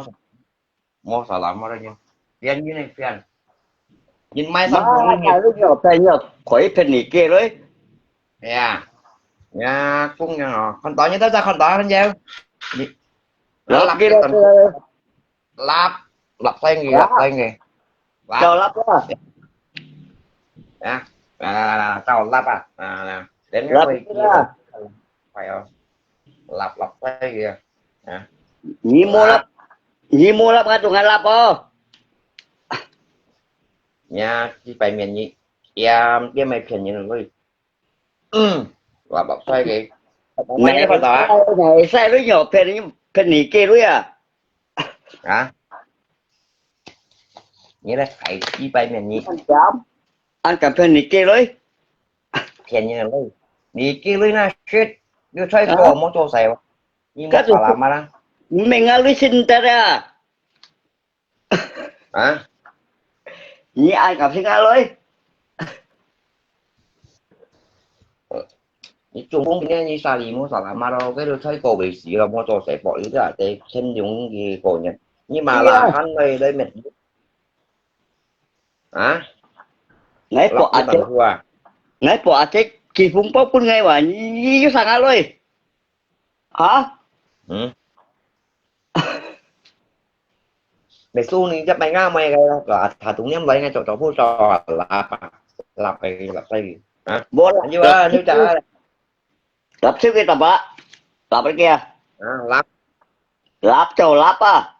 [SPEAKER 1] mua xả lắm ở đây nha tiền như này tiền nhìn mai
[SPEAKER 2] má
[SPEAKER 1] xong cụ lấy nhiều
[SPEAKER 2] tay nhợt khỏi phê nỉ kia đấy
[SPEAKER 1] à nhà cũng nhỏ con tỏi như thế ra con tỏi bên nhau
[SPEAKER 2] lắp kia
[SPEAKER 1] lắp tay nghề
[SPEAKER 2] trời lắp lá
[SPEAKER 1] tao lắp nè đến
[SPEAKER 2] lắp
[SPEAKER 1] cái kia phải không lắp tay kìa
[SPEAKER 2] nhí mua lắp cái tụi ngay lắp không
[SPEAKER 1] nha chỉ phải miền nhị em cái mày phiền như rồi lắp tay kìa
[SPEAKER 2] này sai rất nhỏ phê nỉ kia đấy à
[SPEAKER 1] hả như là phải chỉ phải miền nhị
[SPEAKER 2] anh cầm phê nỉ kia đấy
[SPEAKER 1] phiền như rồi nhị kia lấy na shit như thấy cổ món cho xèo nhưng mà phải làm mà đó
[SPEAKER 2] mình ăn lấy xin ta ra
[SPEAKER 1] hả
[SPEAKER 2] nhị ai cầm xin ăn lấy
[SPEAKER 1] chung cũng nghe như sao gì mua sao làm mà đâu cái được thấy cổ bị xỉ là mua cho sẽ bỏ ý là để xin dùng gì cổ nhỉ nhưng mà là hắn đây mình hả
[SPEAKER 2] nãy bỏ chết kỳ phúng bốc cũng nghe mà như sang ăn lấy hả
[SPEAKER 1] để xu này chắc mày ngang mày là thả túng nhắm lấy ngay chỗ chỗ phô trò là tay hả như ba nếu trả
[SPEAKER 2] Lắp xíu cái tập á. Lắp cái kia.
[SPEAKER 1] lắp
[SPEAKER 2] Lắp châu lắp á.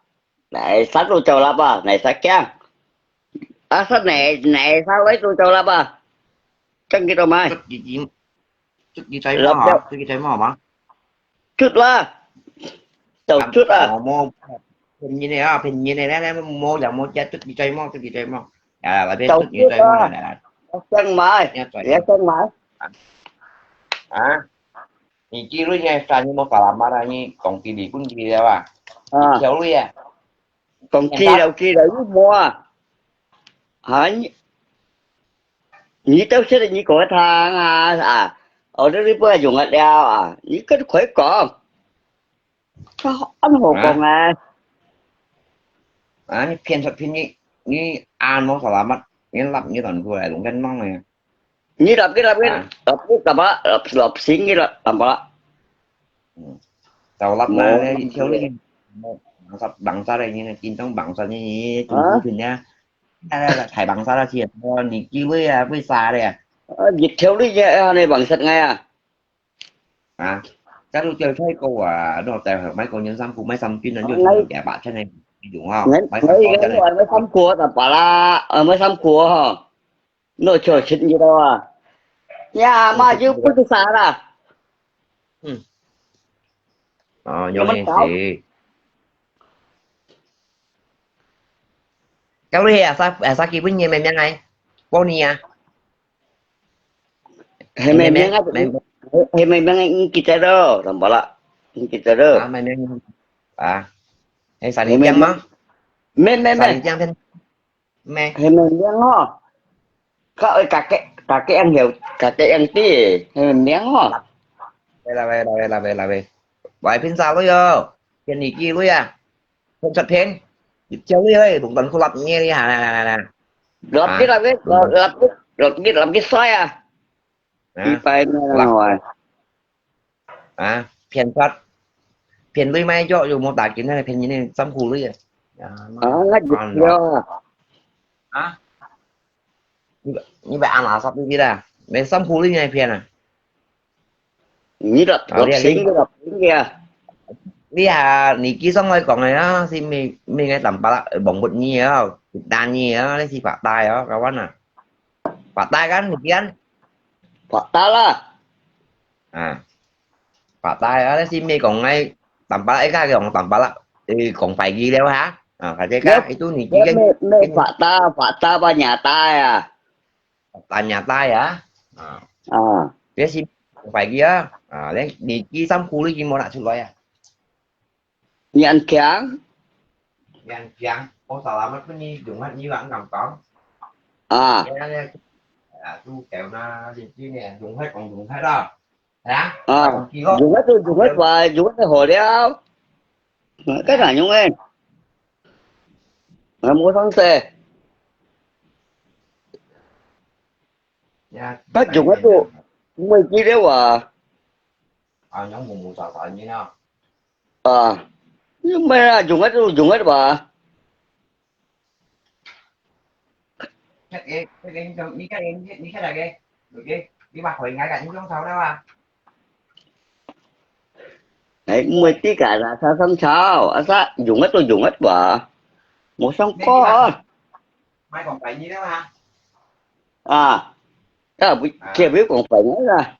[SPEAKER 2] Này sách tôi châu lắp á. Này sách kia. À sách này sao lấy tôi châu lắp à. Chắc cái đâu mai.
[SPEAKER 1] chút gì cháy mò
[SPEAKER 2] Lắp
[SPEAKER 1] hả
[SPEAKER 2] châu.
[SPEAKER 1] chút gì cháy mò mà
[SPEAKER 2] Chút là. Châu chút à.
[SPEAKER 1] mô hình như này á hình như này nó mô dạng mô chết chút gì cháy mò là biết
[SPEAKER 2] Châu
[SPEAKER 1] chút gì
[SPEAKER 2] chút
[SPEAKER 1] cháy mò
[SPEAKER 2] à.
[SPEAKER 1] này
[SPEAKER 2] Chân mai.
[SPEAKER 1] nha trời
[SPEAKER 2] Dạ chân mai.
[SPEAKER 1] thì chi luôn nha sao như một làm mà ra như còn kỳ bị cũng gì đâu thì
[SPEAKER 2] À.
[SPEAKER 1] thiếu luôn
[SPEAKER 2] Còn
[SPEAKER 1] em
[SPEAKER 2] chi đâu mua. Hả? Nhí tao sẽ là nhí có thang à. À. Ở đó đi bữa dùng ở đeo à. Nhí cái khỏe còn. Sao anh hồ còn à.
[SPEAKER 1] như phiền thật phiền như ăn một làm mất như làm như toàn vừa lại cũng gân mong này
[SPEAKER 2] Nhí làm cái Làm á. Làm xính cái làm á.
[SPEAKER 1] tàu lắp mà
[SPEAKER 2] Ngộ.
[SPEAKER 1] thiếu đi bằng sao đây như là chín trong bằng sao như chủ
[SPEAKER 2] Hả?
[SPEAKER 1] của thuyền nha đây là thải bằng sao ra tiền thì chi với xa đây
[SPEAKER 2] Dịch thiếu đi này bằng sạch ngay à.
[SPEAKER 1] các đối chơi thấy cô đồ tài mấy cô nhân xăm của mấy xăm chuyên đến vô
[SPEAKER 2] Ngay
[SPEAKER 1] trường kẻ bạn thế này đúng không
[SPEAKER 2] ngay
[SPEAKER 1] mấy xăm
[SPEAKER 2] ngay
[SPEAKER 1] to cho
[SPEAKER 2] ngay
[SPEAKER 1] này
[SPEAKER 2] rồi mới xăm cua tập bà la mới xăm cua hả. Nó chờ xin gì đâu à. Nhà mà chứ bức cái xa ra.
[SPEAKER 1] vô
[SPEAKER 2] Nhưng mà
[SPEAKER 1] nghe
[SPEAKER 2] cháu.
[SPEAKER 1] thì cháu đi sao kia với nhà mẹ này cô nè
[SPEAKER 2] Hay
[SPEAKER 1] mẹ
[SPEAKER 2] mày
[SPEAKER 1] mẹ
[SPEAKER 2] miếng á.
[SPEAKER 1] mẹ
[SPEAKER 2] Hay mày miếng kita đó. Làm bà la. Kita đó.
[SPEAKER 1] mẹ mẹ hay xài
[SPEAKER 2] Hay
[SPEAKER 1] điện
[SPEAKER 2] mày
[SPEAKER 1] chăng má xài điện
[SPEAKER 2] mày.
[SPEAKER 1] chăng thêm mẹ
[SPEAKER 2] Hay mày miếng ho. Các ơi cả cái ăn hiểu. Cả cái ăn tí. Hay mày miếng ho.
[SPEAKER 1] về vậy phiên sao đó vô phiên gì kia luôn không chặt phiên dịch chơi ơi bụng tần không lập nghe đi nè
[SPEAKER 2] Lọt cái làm cái.
[SPEAKER 1] bụng tần
[SPEAKER 2] Làm cái xoay à. Đi phải mày ra
[SPEAKER 1] lắc
[SPEAKER 2] ngoài.
[SPEAKER 1] phiên phát phiên lui mai cho dù một đại kiến này phiên như này xăm cù lui
[SPEAKER 2] Ngắt dịch
[SPEAKER 1] còn đó
[SPEAKER 2] vô.
[SPEAKER 1] như vậy ăn là sắp đi ra để xăm cù lui này phiên
[SPEAKER 2] Như lập xính kia.
[SPEAKER 1] đi nị kia xong rồi còn này đó thì mình ngay tầm bóng bột nhì á đàn nhì á đấy thì phạt tay á các bạn phạt tay kan nị kia
[SPEAKER 2] Phật ta là.
[SPEAKER 1] phạt tay á đấy thì mình còn ngay tầm ấy cái còn tầm thì còn phải ghi đeo hả phải thế
[SPEAKER 2] Ghép
[SPEAKER 1] cái itu nị kia
[SPEAKER 2] ghép mê
[SPEAKER 1] cái
[SPEAKER 2] Phật ta ba nhà ta à.
[SPEAKER 1] là nhà tay á
[SPEAKER 2] À.
[SPEAKER 1] thế thì phải ghi á đấy nị kia xong khu đi mua lại chút loại
[SPEAKER 2] Nhận kháng.
[SPEAKER 1] Gan con sao làm nó như dùng hết như bạn cầm con
[SPEAKER 2] À.
[SPEAKER 1] tu kẹo na gì kia nè dùng hết còn dùng hết đó hả
[SPEAKER 2] À.
[SPEAKER 1] còn kia có
[SPEAKER 2] Dùng hết và dùng hết hồi đeo. Cái này nhung em. Nó mua thắng xe. Các dùng hết luôn. Mấy chi đeo à.
[SPEAKER 1] nhóm mù mù sợ như nào
[SPEAKER 2] À. Nhưng mà dùng hết bà.
[SPEAKER 1] cái là ghê được ghê đi mặt hồi ngay cả những con sao đâu
[SPEAKER 2] Đấy, mấy tí cả là sao. À sao dùng hết bà. Một xong có.
[SPEAKER 1] mai còn phải như đó
[SPEAKER 2] À. Đó là kia biết còn phải nói ra.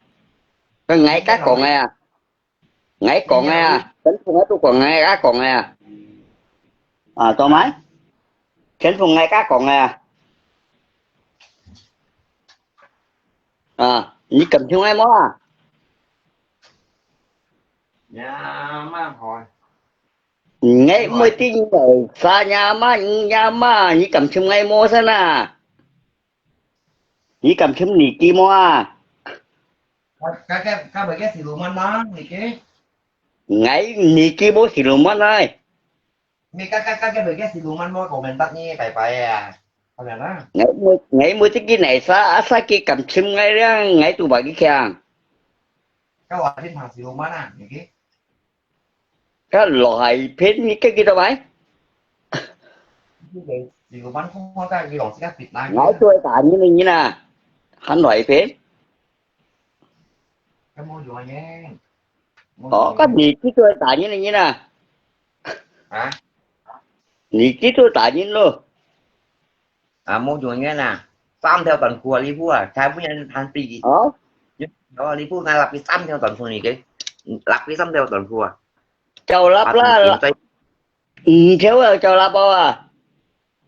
[SPEAKER 2] Cái ngày các còn nghe à. Ngày còn nghe à. Tính không hết tôi còn nghe các còn nghe à. À to máy. Tính không nghe các còn nghe à. À. Như cầm chung em đó à.
[SPEAKER 1] nhà má hồi
[SPEAKER 2] Ngay mới tin rồi. Xa nhà má. Như cầm chung em mua xem à. Như cầm chung nỉ kia mua à.
[SPEAKER 1] cái bởi cái xì lùm anh đó thì chứ
[SPEAKER 2] Ngay nỉ kia bố xì lùm mất ơi.
[SPEAKER 1] mi cái bởi cái xì lùm anh mua của mình tắt như phải không là đó
[SPEAKER 2] Ngay mới tí kia này xa kia cầm chung ngay đó. Ngay tụi bà cái kìa.
[SPEAKER 1] cái loại phim thằng xì lùm anh thì chứ
[SPEAKER 2] Cái loại phết như cái kia đâu ấy.
[SPEAKER 1] xì lùm anh không có cái gì cái Việt Nam
[SPEAKER 2] Ngay tôi tạ như này như nè. Hắn loại phết.
[SPEAKER 1] cái mô dùa nhé mô dùa
[SPEAKER 2] có
[SPEAKER 1] nhé
[SPEAKER 2] gì chứ tôi tại như này như nè
[SPEAKER 1] hả
[SPEAKER 2] gì chứ tôi tại như luôn
[SPEAKER 1] mô dùa nhé nè xăm theo tuần cua đi vua trái với nhân than tì
[SPEAKER 2] ờ
[SPEAKER 1] đó đi vua ngay lập cái xăm theo tuần cua này cái lập cái xăm theo tuần cua
[SPEAKER 2] châu lấp
[SPEAKER 1] à tụi
[SPEAKER 2] lá
[SPEAKER 1] kiện tay
[SPEAKER 2] ừ, thiếu châu lấp bao à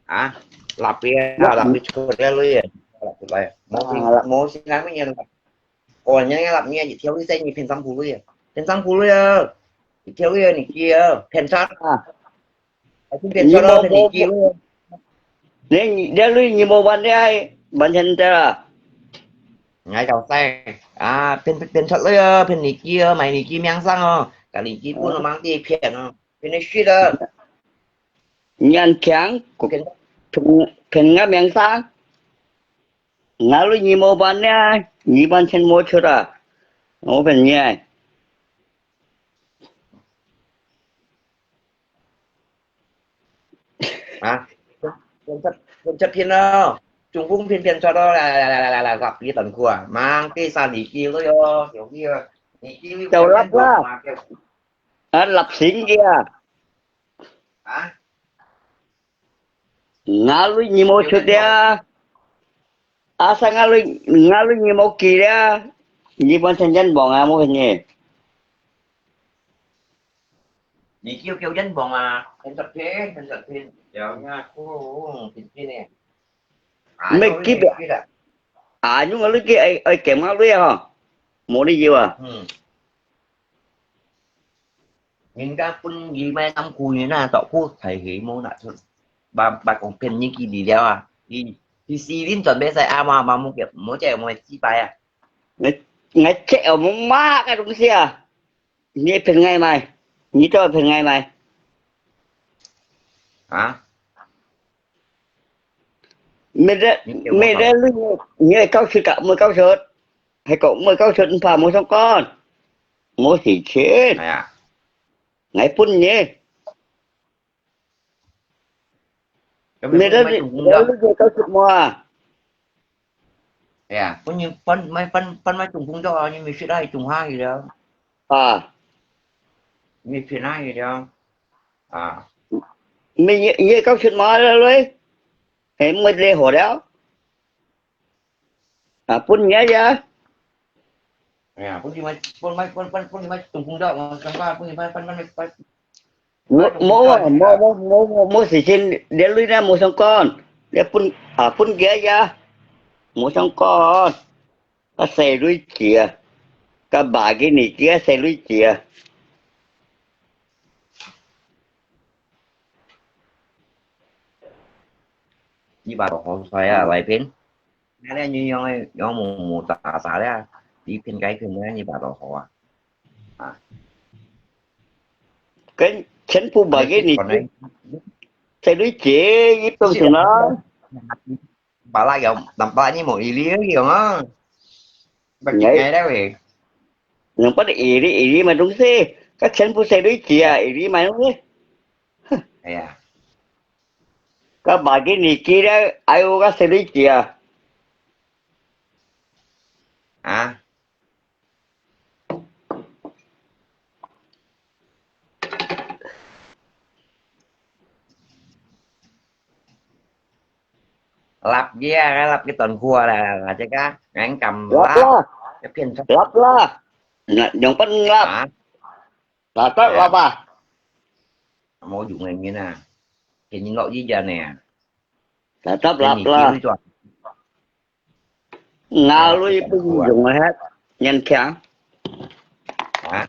[SPEAKER 1] à
[SPEAKER 2] lấp
[SPEAKER 1] lập cái chỗ đây luôn lập cái
[SPEAKER 2] à,
[SPEAKER 1] mô xin ngắn với nhân còn nhá lập nghe chỉ thiếu cái danh như phiền xăm phù luôn phiền xăm phù luôn thiếu cái này kia phiền sát
[SPEAKER 2] à.
[SPEAKER 1] cái phiền sát
[SPEAKER 2] như
[SPEAKER 1] đó
[SPEAKER 2] mô
[SPEAKER 1] thì này
[SPEAKER 2] mô
[SPEAKER 1] kia
[SPEAKER 2] nên để lui như mô ban đây ban chân thế là
[SPEAKER 1] ngay đầu tay phiền sát luôn phiền này kia mày này kia mang sang cả này kia cũng là mang đi phiền phiền này shit đó
[SPEAKER 2] nhân kháng của
[SPEAKER 1] phiền
[SPEAKER 2] phần ngã miệng sáng ngã lui như mô ban đây như ban chân mô chưa ra mô phần nhẹ
[SPEAKER 1] à phiền sát phiền đó Trung Quốc phiền cho đó là gặp cái tận của mang cái sao này kia đó kiểu kia này kia
[SPEAKER 2] châu
[SPEAKER 1] kiểu
[SPEAKER 2] lấp
[SPEAKER 1] nhân
[SPEAKER 2] lá
[SPEAKER 1] vọng mà kiểu
[SPEAKER 2] lập xín kia
[SPEAKER 1] à
[SPEAKER 2] ngã lui như mô
[SPEAKER 1] kiểu
[SPEAKER 2] chưa
[SPEAKER 1] nhân vọng
[SPEAKER 2] ra asa ngã lui như mô kỳ ra như ban chân nhân bỏ ngã mô phần nhẹ
[SPEAKER 1] này kia kiểu nhân vọng mà phiền sát phiền kiểu nha phiền kia nè
[SPEAKER 2] mấy
[SPEAKER 1] vô
[SPEAKER 2] cái
[SPEAKER 1] cái này kia đã
[SPEAKER 2] nhưng mà lúc kia ai kèm ngã lui hả mô đi gì à
[SPEAKER 1] những cái phun gì mà tâm cùi như là tọa phu thầy hỉ mô nạ thôi bà còn phiền những kỳ đi đeo thì xì đến chuẩn bị sai mà một kiểu mỗi trẻ một chi bài
[SPEAKER 2] ngay chạy mà má cái đúng xe như phần ngày mày như cho phần ngày mày
[SPEAKER 1] hả những kiểu một
[SPEAKER 2] mày
[SPEAKER 1] tuần
[SPEAKER 2] ra lúc như cao sư cả mười cao sượt hay cậu mười cao sượt phà một xong con một thì chết
[SPEAKER 1] này
[SPEAKER 2] ngày phun nhé
[SPEAKER 1] cái mình
[SPEAKER 2] mày ra
[SPEAKER 1] phun mấy trùng cung đâu
[SPEAKER 2] lúc như cao sượt mua
[SPEAKER 1] có như phân mấy trùng cung cho nhưng mình sẽ đây trùng hai gì đâu
[SPEAKER 2] à
[SPEAKER 1] mình phiền hai gì đâu à
[SPEAKER 2] mày như cao sượt mua ra rồi hay mày lê hồ đéo phun nhé ra
[SPEAKER 1] phun gì mấy phun gì mấy trùng cung đâu chẳng qua phun gì mấy
[SPEAKER 2] mua
[SPEAKER 1] mấy trùng cung cho
[SPEAKER 2] mua
[SPEAKER 1] gì là
[SPEAKER 2] mua xì xin để lui ra một xong con để phun ghé ra một xong con ta xe lui chìa cái bà cái này kia xe lui chìa
[SPEAKER 1] như bà họ xoay lại phiền đây như do một tả xả ra đi phiền cái phiền như bà họ
[SPEAKER 2] cái chính phủ bà
[SPEAKER 1] lấy
[SPEAKER 2] cái
[SPEAKER 1] cái
[SPEAKER 2] này
[SPEAKER 1] còn
[SPEAKER 2] kia
[SPEAKER 1] này
[SPEAKER 2] xe lui chìa giúp tôi
[SPEAKER 1] xí
[SPEAKER 2] tụi
[SPEAKER 1] đẹp
[SPEAKER 2] nó
[SPEAKER 1] bà lại kiểu tầm ba như một ý lý kiểu á bà chị
[SPEAKER 2] nhảy
[SPEAKER 1] ngày đó về
[SPEAKER 2] nhưng bắt ý đi mà đúng thế các chính phủ xe lui chìa ý đi mà đúng thế
[SPEAKER 1] à
[SPEAKER 2] các bà cái này kia đó ai ô các xe lui chìa
[SPEAKER 1] à lập cái tuần cua là cái cá ngắn cầm
[SPEAKER 2] lắp
[SPEAKER 1] láp
[SPEAKER 2] la
[SPEAKER 1] cái phiên sắp
[SPEAKER 2] lắp la nhưng bắt lắp
[SPEAKER 1] à
[SPEAKER 2] là tất lắp à
[SPEAKER 1] mỗi dụng này như nè thì những lỗi gì giờ nè
[SPEAKER 2] là tất
[SPEAKER 1] trên
[SPEAKER 2] lắp
[SPEAKER 1] này kia với
[SPEAKER 2] la
[SPEAKER 1] chọn
[SPEAKER 2] ngào
[SPEAKER 1] lập cái
[SPEAKER 2] lui
[SPEAKER 1] tuần
[SPEAKER 2] bưng
[SPEAKER 1] cua
[SPEAKER 2] dùng hết nhanh kháng
[SPEAKER 1] à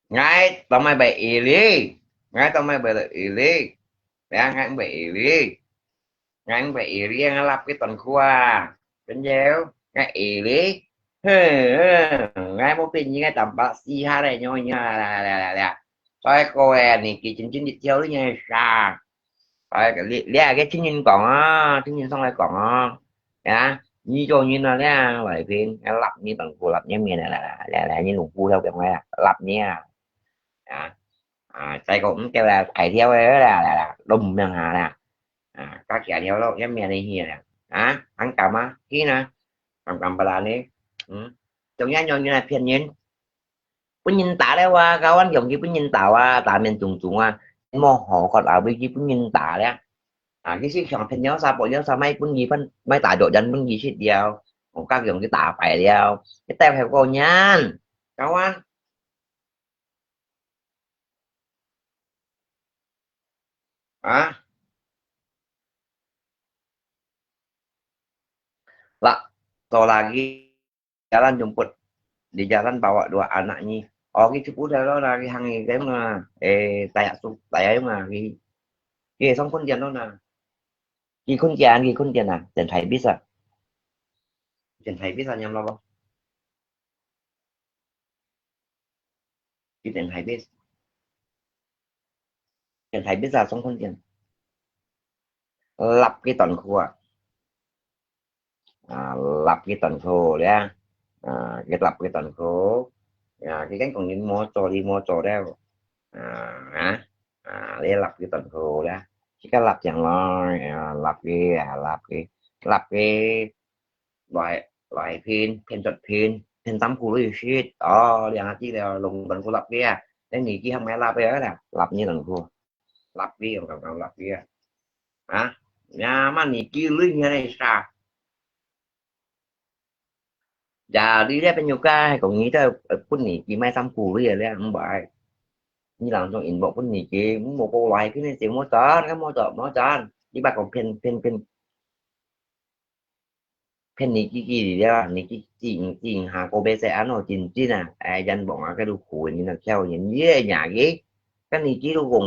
[SPEAKER 1] ngay tao mày bị đi ngay tao mày bị đi ngay bị đi ngay bị đi ngay lập cái tuần cua đến gieo ngay lý ngay một tin như ngay tầm bác sĩ ha đây nhau nha là thôi cô này kỳ chính chính dịch theo đấy nha sa rồi cái chứng nhân còn á chứng nhân xong lại còn á dạ như cho như là cái bài phim lập như bằng phù lập như miền này là như lùng phu theo kiểu này lập nha à, tay cũng kêu là thầy theo ấy là đùng nè nè các kẻ theo đâu cái miền này hiền nè ăn cầm á kí nè cầm bà là nè trong nhà nhon như này phiền nhìn pun nhìn tạ đấy qua kawan dòng kia pun nhìn tạ qua tạ mình trùng trùng mô họ còn ở bên kia pun nhìn tạ đấy cái chiếc chọn thành nhớ sao mấy pun gì phân mấy tạ độ đánh pun gì xịt đeo một các dòng cái tạ phải đeo cái teo theo cô nhan kawan lah so lagi jalan jemput di jalan bawa 2 anaknya oh cái chụp udah đó là cái hàng cái mà tại mà cái xong con tiền đó là cái con tiền à tiền thầy biết à tiền thầy biết sao nhầm lo không cái tiền thầy biết ra xong con tiền lập cái tuần khu lập cái tuần khu đấy cái lập cái tuần khu cái cánh còn những mô tô đeo để lập cái tuần khu đó chỉ có lập chẳng lo lập cái loại loại pin chọn pin tắm khu lưu shit đó đi chỉ là lùng tuần khu lập kia cái gì kia không phải lập cái đó là lập như tuần khu lập kia còn lập kia nhà mà gì kia lưới như này sao giờ đi ra bên nhiều cái còn nghĩ tới quân nhị chỉ mai xăm cù bây giờ đấy không phải như là trong in bộ quân nhị chỉ một cô loài cái này tiếng mô tờ chứ bà còn pen nhị gì đó nhị chỉ hà cô bé sẽ ăn rồi chỉ nè dân bọn cái đồ khủi như là theo những dưới nhà ghế cái nhị chỉ đồ gồm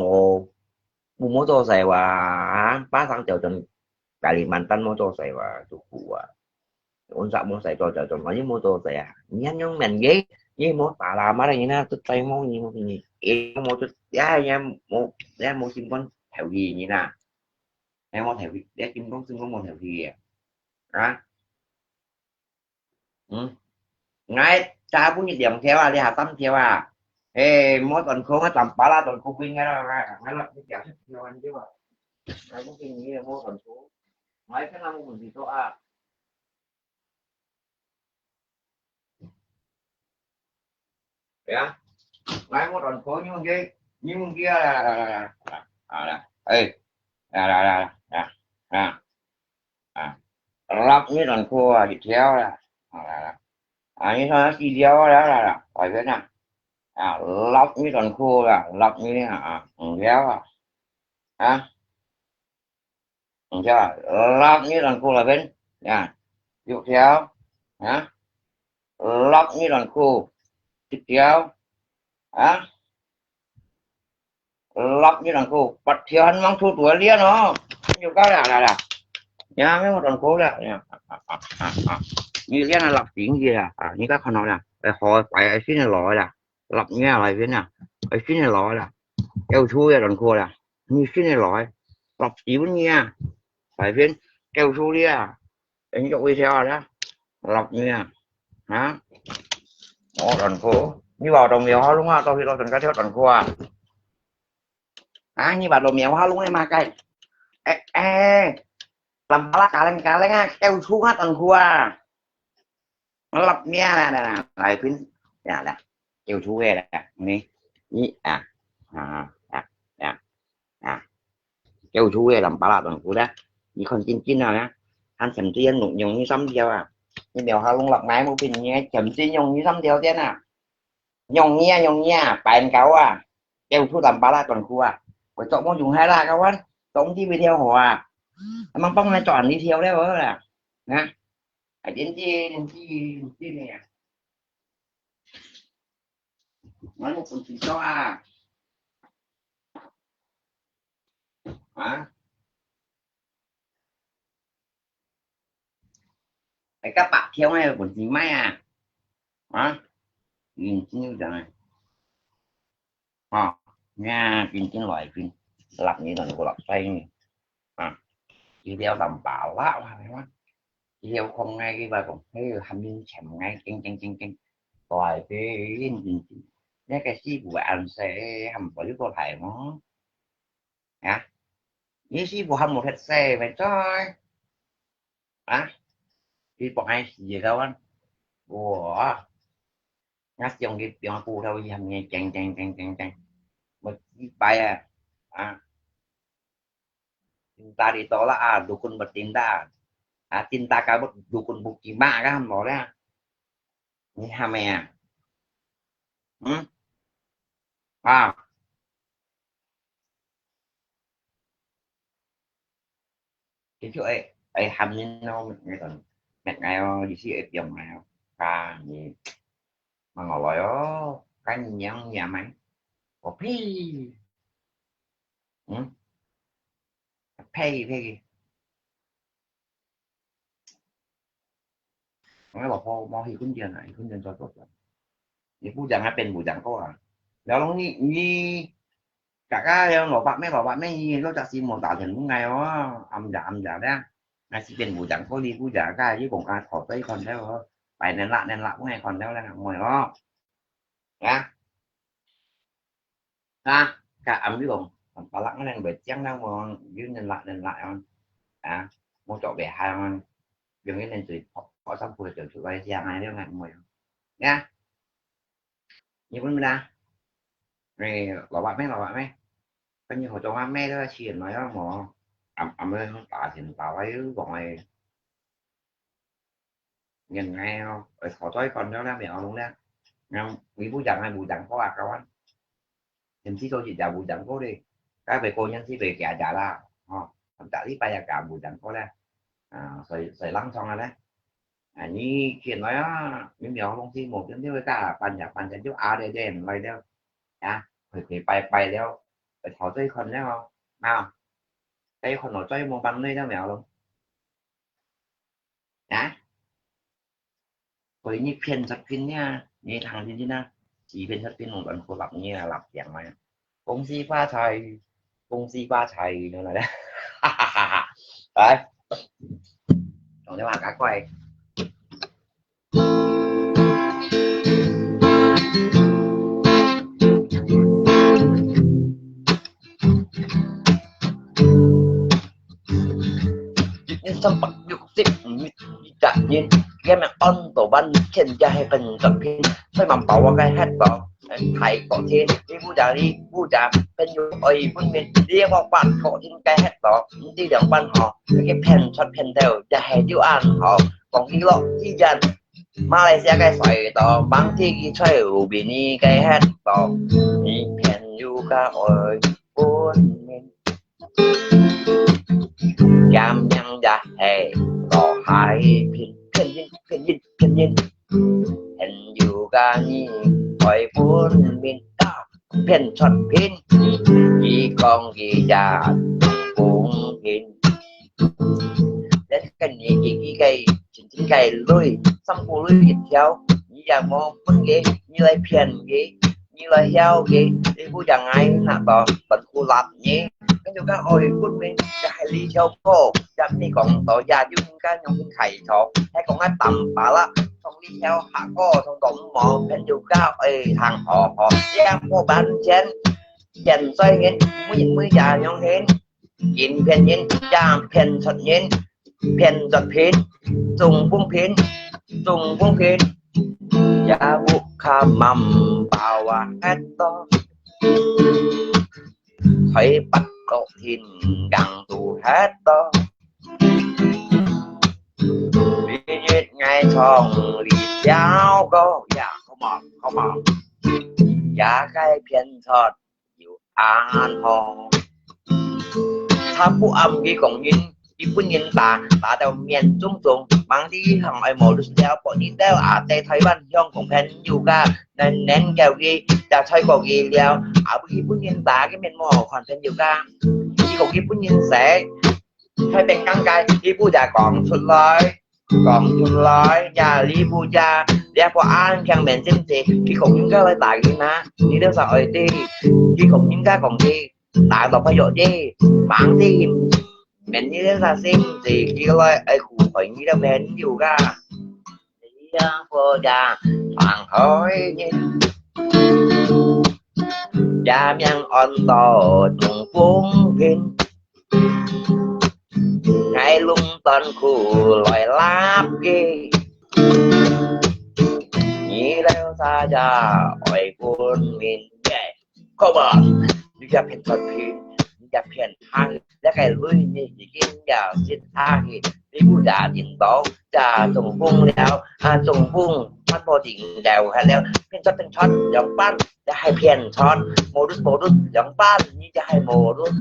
[SPEAKER 1] một mô tô xài và ba thằng chờ chân Kalimantan mô tô xài và đồ khủi unsa mo sa ito to mo mo to saya yan yung men gay ye mo para mara ina to tay mo ni mo to ya mo simpan theo gì như nào em mo theo để kim con xưng mo theo gì à ngay cha punya điểm theo đi hạ tâm theo mỗi tuần không hết làm ba la tuần không pin ngay là cái giảm theo anh chứ mà ai cũng kinh nghĩ là mỗi tuần số mấy cái năm mình thì to dạ mấy mỗi tuần số nhưng kia là ê à, lắp như lần cua thịt heo như nó chi đéo đó là phải biết nè lóc như lần cua là lóc như héo chưa lóc như lần cua là bên thịt heo lóc như lần cua thịt heo lóc như lần cua bật thiếu hắn mong thu tuổi lia nó nhiều cái là nha mấy một lần cua là như cái là lọc chuyện gì như các con nói là hồi phải ở phía này loại là lọc nha lại phía nào ở phía này loại là kêu chui là lần cua là như phía này loại lọc xíu nha phải phía kêu chui đi đánh chỗ video đó lọc nha đó lần cua như vào đồng mèo đúng không tôi thành cái thiếu lần cua như bà đồ mèo hóa luôn em mà cây làm lá cả lên kêu xuống hết lần cua nó lọc nha là lại phím là kêu chú nghe là nè kêu chú nghe làm ba la tuần của đó như con chín nào nhá anh chậm chi anh nhung như sắm theo nhưng điều họ luôn lọc máy một bình nghe chậm chi nhung như sắm theo thế nào nhung nha bạn cậu kêu chú làm ba la tuần của với chỗ muốn dùng hai la các anh tổng chi video họ mang bông này chọn đi theo đấy đó là nè đến chi này nói một phần chỉ cho các bạn theo này của gì may nhìn như thế này nha nhìn cái loại phim lặp như là của lặp xoay này chỉ đeo tầm bảo quá chỉ đeo không ngay cái bà còn thấy hầm liên chậm ngay chân rồi cái gì của bạn sẽ hầm với cô thầy nó như gì của hầm một hết xe vậy thôi á đi bọn hay gì đâu anh ủa ngắt dòng cái tiếng cu đâu gì hầm nghe chang mà bay à cinta ditolak dukun bertindak cinta kabut dukun bukti mak kan boleh ini hame ya hmm? à cái chỗ ấy hầm nên nó nghe tận mẹ ngày gì xí ấy dòng nào gì mà ngồi đó cái nhà máy có phi ừ? pay nóบอกพอฮีคุณเดือนจอดรถนี่พูดอย่างนั้นเป็นผู้จังก็แล้วนี่cả cái bảo bạn mấy nó chặt xin một tạo thành cũng ngày đó âm dạ đó ngày xin tiềnผู้จังก็ดีผู้จังcái với cùng ai thọ tới còn theo bài nên lạ cũng ngày còn theo là ngoài đó nha ha cả âm với cùng bà lặng đang bị chán đang mà dưới nên lại một chỗ bè hai con dừng cái nên tùy họ xong vừa trở tụi bay ra ngày đó ngày mười nha như vẫn ra rồi bảo bạn mấy coi như hồi cho mẹ đó chuyện nói đó mà ơi không tạ thì tao ấy gọi nhìn ngay không rồi khỏi tối con đó ra mèo luôn đó nhưng bị bố dặn hay bù dặn có đâu anh nhìn chỉ tôi chỉ chào bù dặn có đi cái về cô nhân chỉ về trả là thằng trả lý bây giờ cả bù dặn có đây sợi lăng xong rồi đấy như chuyện nói những mèo không chỉ một tiếng với cả bàn chân chút ADD này đâu thì bay đeoไปถอดใจคนได้không nào cáiคนnổi chơi một bắn đây đó mèo luôn nhá rồi như phiên giật phiên nha như thằng như thế nào chỉ phiên giật phiên một lần cô lập như là lập dạng mà công si qua thầy nữa là đấy đấy còn nếu mà cá quay sempat yuktik nhìn game on tổ ban trên gia hay phần tập phim phải mầm bảo cái hát bảo thầy có thiên đi vu già bênอยู่ơi bên mình đi vào bạn có thiên cái hát bảo đi đường ban họ cái pen shot pen đềuจะให้ดูอ่านhọ còn đi lọ đi dần Malaysia cái sợi tỏ băng thì chơi ubi ni cái hát bảo ni pen juga ơi buồn mình cảm nhận ra hệ có hai phiên nhìn hình yoga ni hỏi buồn mình ta phiên chọn phiên chỉ còn gì ra cũng nhìn đến cái gì chỉ cái chính cái lối xong cô lối dịch theo như là một vấn đề như là phiền gì như là giao gì thì cô chẳng ai là bỏ bật cô lập nhé cái chỗ các ôi quân mình cái ly châu cô chậm đi còn tội gia chung cái nhóm khải thọ hay còn ai tầm bà lá không đi theo hạ cô không cộng một bên chỗ cao ơi thằng họ ra cô bán chén xoay hết mới già nhóm hếtกินเพนยินย่างเพนสดยินเพนสดเพนจุงพุ่งเพนยาบุคามัมบาวาแอตโตไทยปักโตทินดังตูแฮตโตวิจิตไงทองลีดยาวก็อยากเข้ามอยาใกล้เพียนทอดอยู่อ่านหอถ้าผู้âm ghi còn nhìnผู้nhìn ta đầu miền trung mang đi hàng ai mồ được đeo bỏ đi đeo tây thấy ban trongของแผ่นอยู่ga nênแก้วghiจะใช้ก่อกีแล้วผู้nhìn ta cái miền mồ cònแผ่นอยู่gaที่ของผู้nhìn sẽ ให้เป็นกลางกายที่ผู้จะกล่องชุดร้อยอย่าลีผู้จะเรียกว่าอ่านแข่งเหม็นจริงๆที่ของnhững cái lời tải gìนะนี่เรื่องสาวđiที่ของnhững cái còn đi tại đọcประโยชน์đi bản thì mình như thế là xin thì khi lời ấy cũng phải nghĩ là mìnhอยู่ga đi vô gia hoàng hỏi nhìn gia nhân on to trùng cuốn kinh ngày lung tân khu loài láp ghê nhị leo xa ra ỏi quân miền nhẹ có bờ nhưจะเป็นคนผิดนี่จะเปลี่ยนทางและไก่ลุยนี่จะกินยาสิทธาที่ที่ผู้ด่าดินบอกจะจงพุ่งแล้วจงพุ่งมันพอดิ่งเดวให้แล้วเป็นช็อตอย่างปั้นจะให้เพี้ยนช็อตโมดุสอย่างปั้นนี่จะให้โมดุส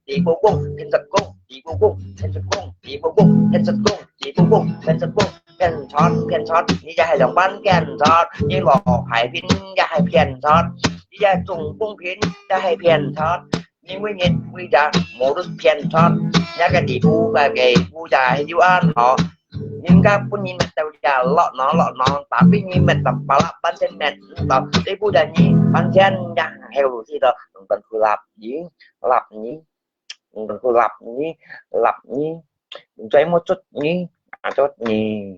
[SPEAKER 1] ตีโป้กุ้งเป็นสัตว์กุ้งตีโป้กุ้งเป็นสัตว์กุ้งตีโป้กุ้งเป็นสัตว์กุ้งตีโป้กุ้งเป็นสัตว์กุ้งเพี้ยนช็อตนี่จะให้อย่างปั้นแก่นช็อตนี่หลอกหายพินจะให้เพี้ยนช็อตนี่จะจงพุ่งพินจะให้เพี้ยนช็อตnhưng mới nhìn quy đã một đứa phiền thon nhá cái tỷ phu và cái phu già hay yêu an họ nhưng các phu nhìn mặt tàu già lọ nó tapi nhìn mặt tập bà lạp ban trên net tập cái phu già nhí ban trên nhà heo đủ gì đó cần khu lạp nhí cần khu lạp nhí chơi một chút nhí chút nhí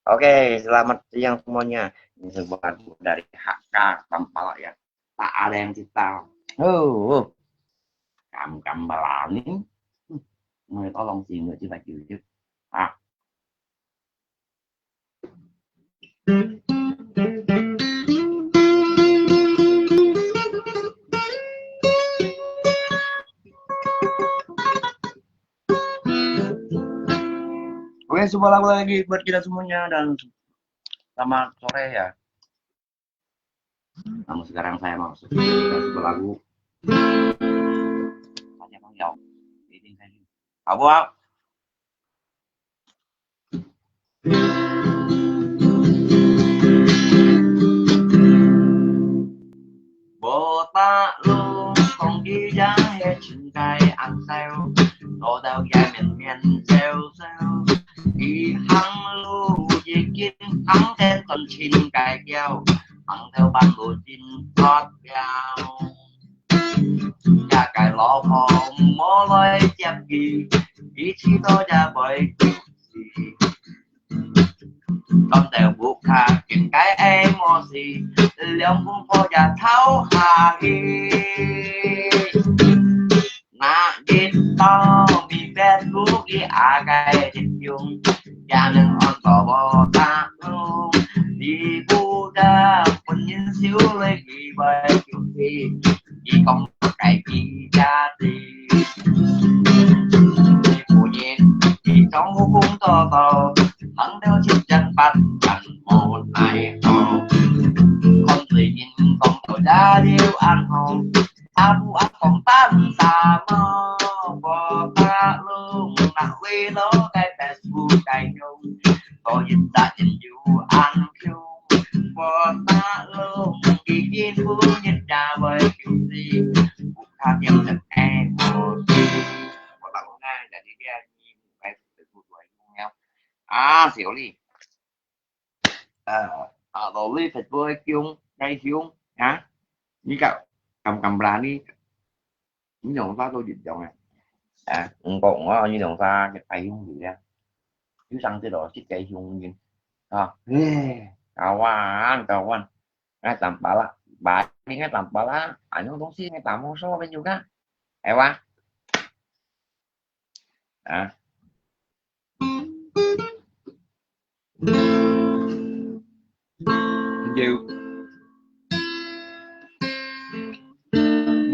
[SPEAKER 1] oke selamat siang semuanya ini sebuah dari HK tanpa ya tak ada yang kita cầm bà lạ miếng người có lòng gì nữa chứ phải chịu chứ Oke, sebuah lagu lagi buat kita semuanya dan selamat sore ya. Namun sekarang saya mau sebuah lagu dầu để đi thay học không Bồ Tát luôn không đi ra hết chuyện cay ăn sao đồ đào dài miền xeo đi hăng luôn chỉ kiến thắng thêm tuần chín cài keo ăn theo ban đồ chín thoát gạo nhà cái lọ phòng mó lối chép gì ý chí tôi ra bởi gì con tèo buộc hà chuyện cái em mò gì liệu cũng có nhà tháo hà hi na đi to bị bên lúc đi cái dịch dùng gia đình on tỏ bò ta luôn đi Buddha quân nhân xíu lấy gì bởi kiểu gì chỉ không cái gì ra thì phụ nhiên chỉ trong vô cùng to thắng theo chiếc chân bắt chẳng một này không tự nhiên không tội đã điêu ăn hồn vu ăn còn tan xa mơ bò ta luôn nặng quy lố cái Facebook cái nhung có dịch ta nhìn dù ăn kêu bò ta luôn chỉ kiến phú nhìn ra với kiểu gì cũng tham nhận được em một bạn hôm nay đã đi ra nhìn cái tự của tuổi nhau xỉu đi đồ ly thịt với chung đây chung hả như cậu cầm berani những dòng pha tôi dịch dòng này còn như dòng pha cái tay không gì ra chứ xăng tới độ chiếc cây chung gì kawan ngay tầm bà đi ngay tầm bà lá ảnh nó tốn xí ngay tầm một số bên juga qua nhiều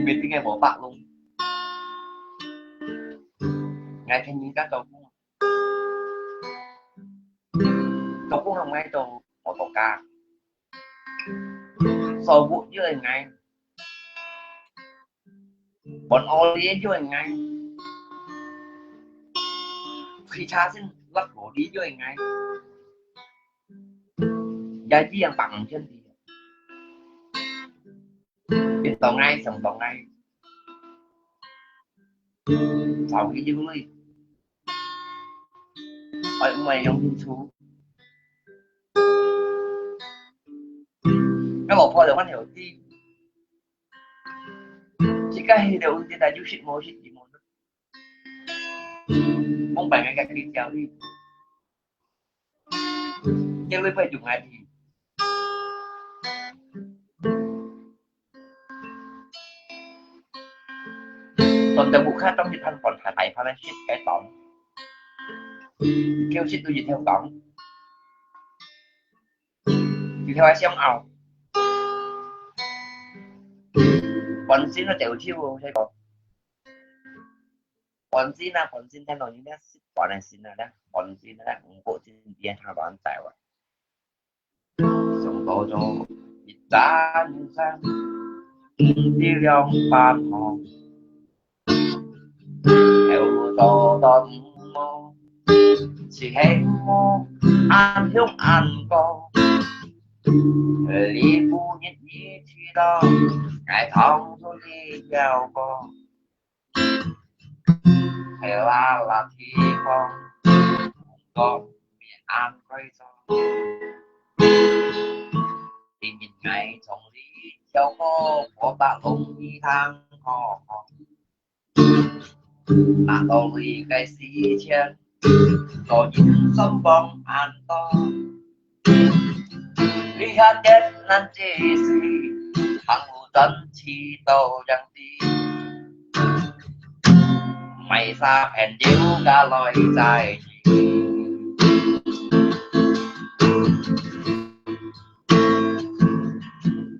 [SPEAKER 1] mình đi nghe bộ bạc luôn ngay trên những các cậu cũng không ngay tàu một tàu ca sầu vụ với ngày bọn ô đi với ngày khi cha xin lắc cổ đi với ngày giá trị ăn bằng chân thì biết tàu ngay xong tàu ngay sau khi dừng đi ở ngoài trong thiên số các bộ phận được phát hiểu thì chỉ cái đều thì là chuyện một không phải ngay cả đi chào đi nhưng với phải dùng ai thì toàn bộ khác trong dịch thành còn thải tại Parashit cái tổng kêu xin tôi dịch theo cổng dịch theo ai xem ảo còn xin nó chịu chiêu thấy còn còn xin là còn xin theo nó như thế còn này xin là đó còn xin là bộ xin tiền thao đoán tại vậy sống tổ cho dịch ta như sang đi lòng bàn hòn theo to to mô chỉ hay mô ăn lúc ăn co lý phu nhất nhị chi đó ngài thông thôi đi giao con hay là thi con miệng ăn quay cho thì nhìn ngày trong đi châu có bạn không đi thang họ là tôi vì cái gì trên có những sông bóng an to đi hát kết nan chê gì thằng hù tân chi tàu chẳng đi mày xa phèn chiếu cả lòi dài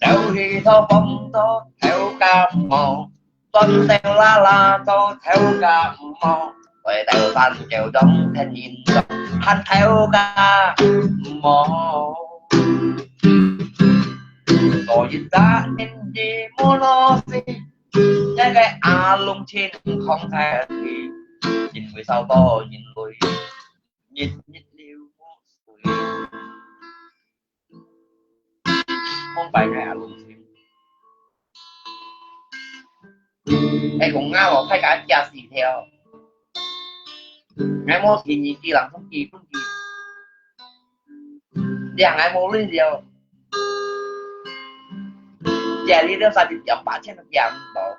[SPEAKER 1] theo đi thô bóng tốt theo ca mò tuân theo la tốt theo ca mò rồi theo tan chiều đông thêm nhìn hắn theo ca mò rồi nhìn ta nhìn gì mua lo gì những cái lung trên không thể thì nhìn người sau to nhìn người nhìn liêu không phải cái lung trên cái cũng ngao ở phải cả cha xì theo ngày mô thì nhìn kỳ làm không kỳ dạng ngày mô lên điều chè đi đâu sao thì chậm bả trên được giảm đó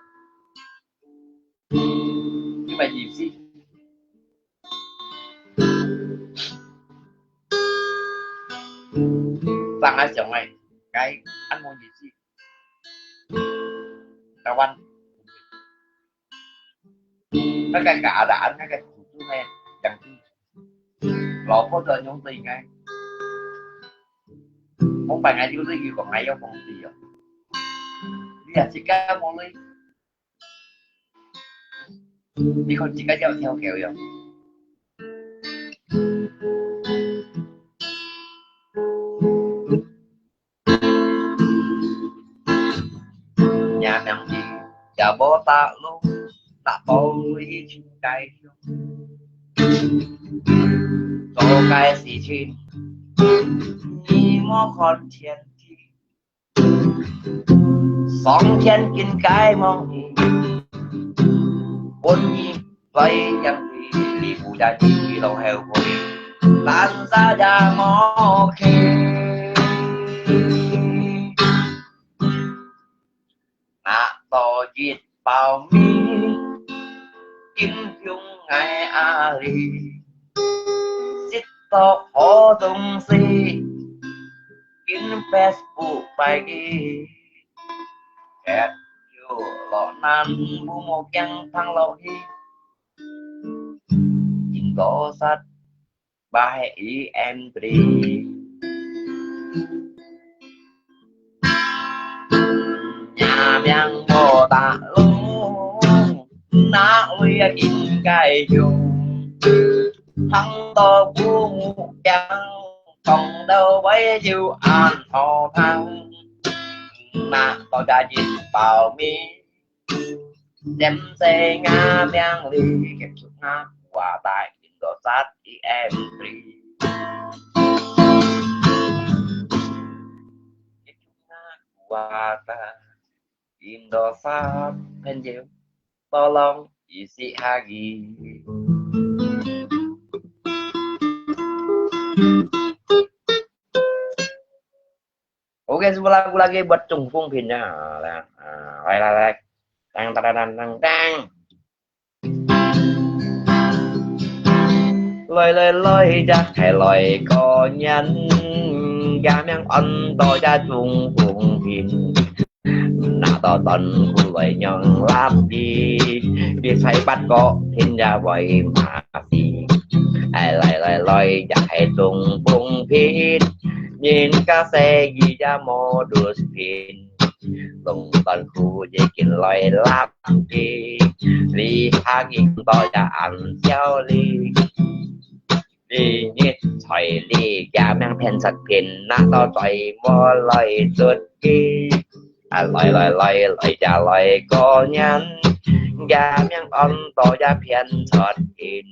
[SPEAKER 1] nhưng mà gì gì rằng ai chồng này cái ăn mua gì gì tao ăn nó cái cả đã ăn cái thủ tư này chẳng lọ có giờ nhung tiền ngay không phải ngày thiếu gì còn ngày không còn gì rồi bây giờ chỉ cá món ly đi con chỉ cá theo kiểu rồi nhà nàng gì chả bố ta luôn ta tôi chung cái có cái gì trên你莫看天地上天見解望你本意為人哋呢副就係路後悔難沙也我企那多熱爆米kiếm chung ngày ali xích to khó tung si kiếm Facebook bài ghi kẹt vô lọ nan bu một căn thăng lâu hi nhìn có sách bài ý em đi nhà miang bồ tạ luôn na uy in cái dùng thăng to bu một căn còn đâu với yêu an thọ thăng mà tôi đã nhìn vào mi đem xe nga miang ly kẹp chút nga quả tại nhìn đồ sát đi em đi kẹp chút nga quả tại nhìn đồ sát bên diệu to lòng ý sĩ ha ghi oke sebelah aku lagi buat cungfung pinnya lại đang lôi ra thầy lôi có nhân ga miếng ăn to ra chung phùng pin nào to tần của loại nhân làm gì việc phải bắt có thiên ra vậy mà gì lại loi chạy tung bung pin nhìn cá xe gì ra mò đuột pin tung tần khu dây kín loi lap đi đi hàng nghìn to ra ăn giao đi đi nhít chạy đi gia mang pen sạch pin nát to chạy mò loi tuột đi loi ra loi có nhắn gia mang on to ra pen sạch pin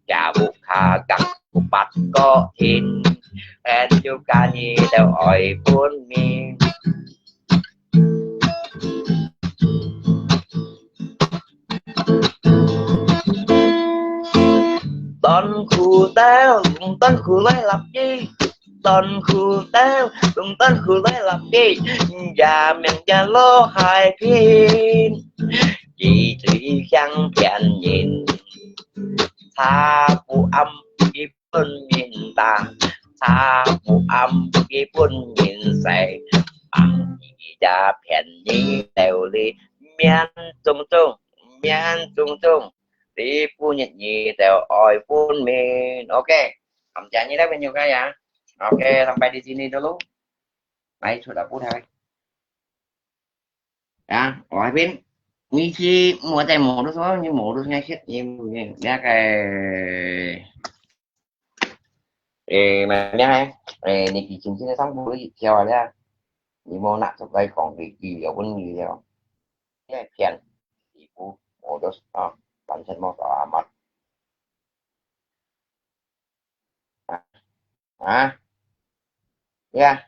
[SPEAKER 1] gia buộc hà cắt buộc bắt có hin en chu ca nhi đều ỏi buồn mi tân khu tao tân khu lấy lập chi tân khu tao tân khu lấy lập chi và miệng cha lô hai pin chỉ thủy khăn kẹn nhìn tha phụ âm kịp phân nhìn ta tha phụ âm kịp phân nhìn say bằng chỉ đã phèn như đều đi miên tung đi phu nhật nhị đều oi phun mình ok thằng cha như đấy bao nhiêu cái vậy ok sampai di sini dulu baik sudah pun hai ya oi pin ngisi mua tay modus thôi nhưng modus ngay khiết nhiều ra cái mà nhá hay này kỳ chính xong bữa theo ra nhưng mà nặng trong đây còn gì ở bên gì đâu cái phiền thì phu modus bản thân một mặt à yeah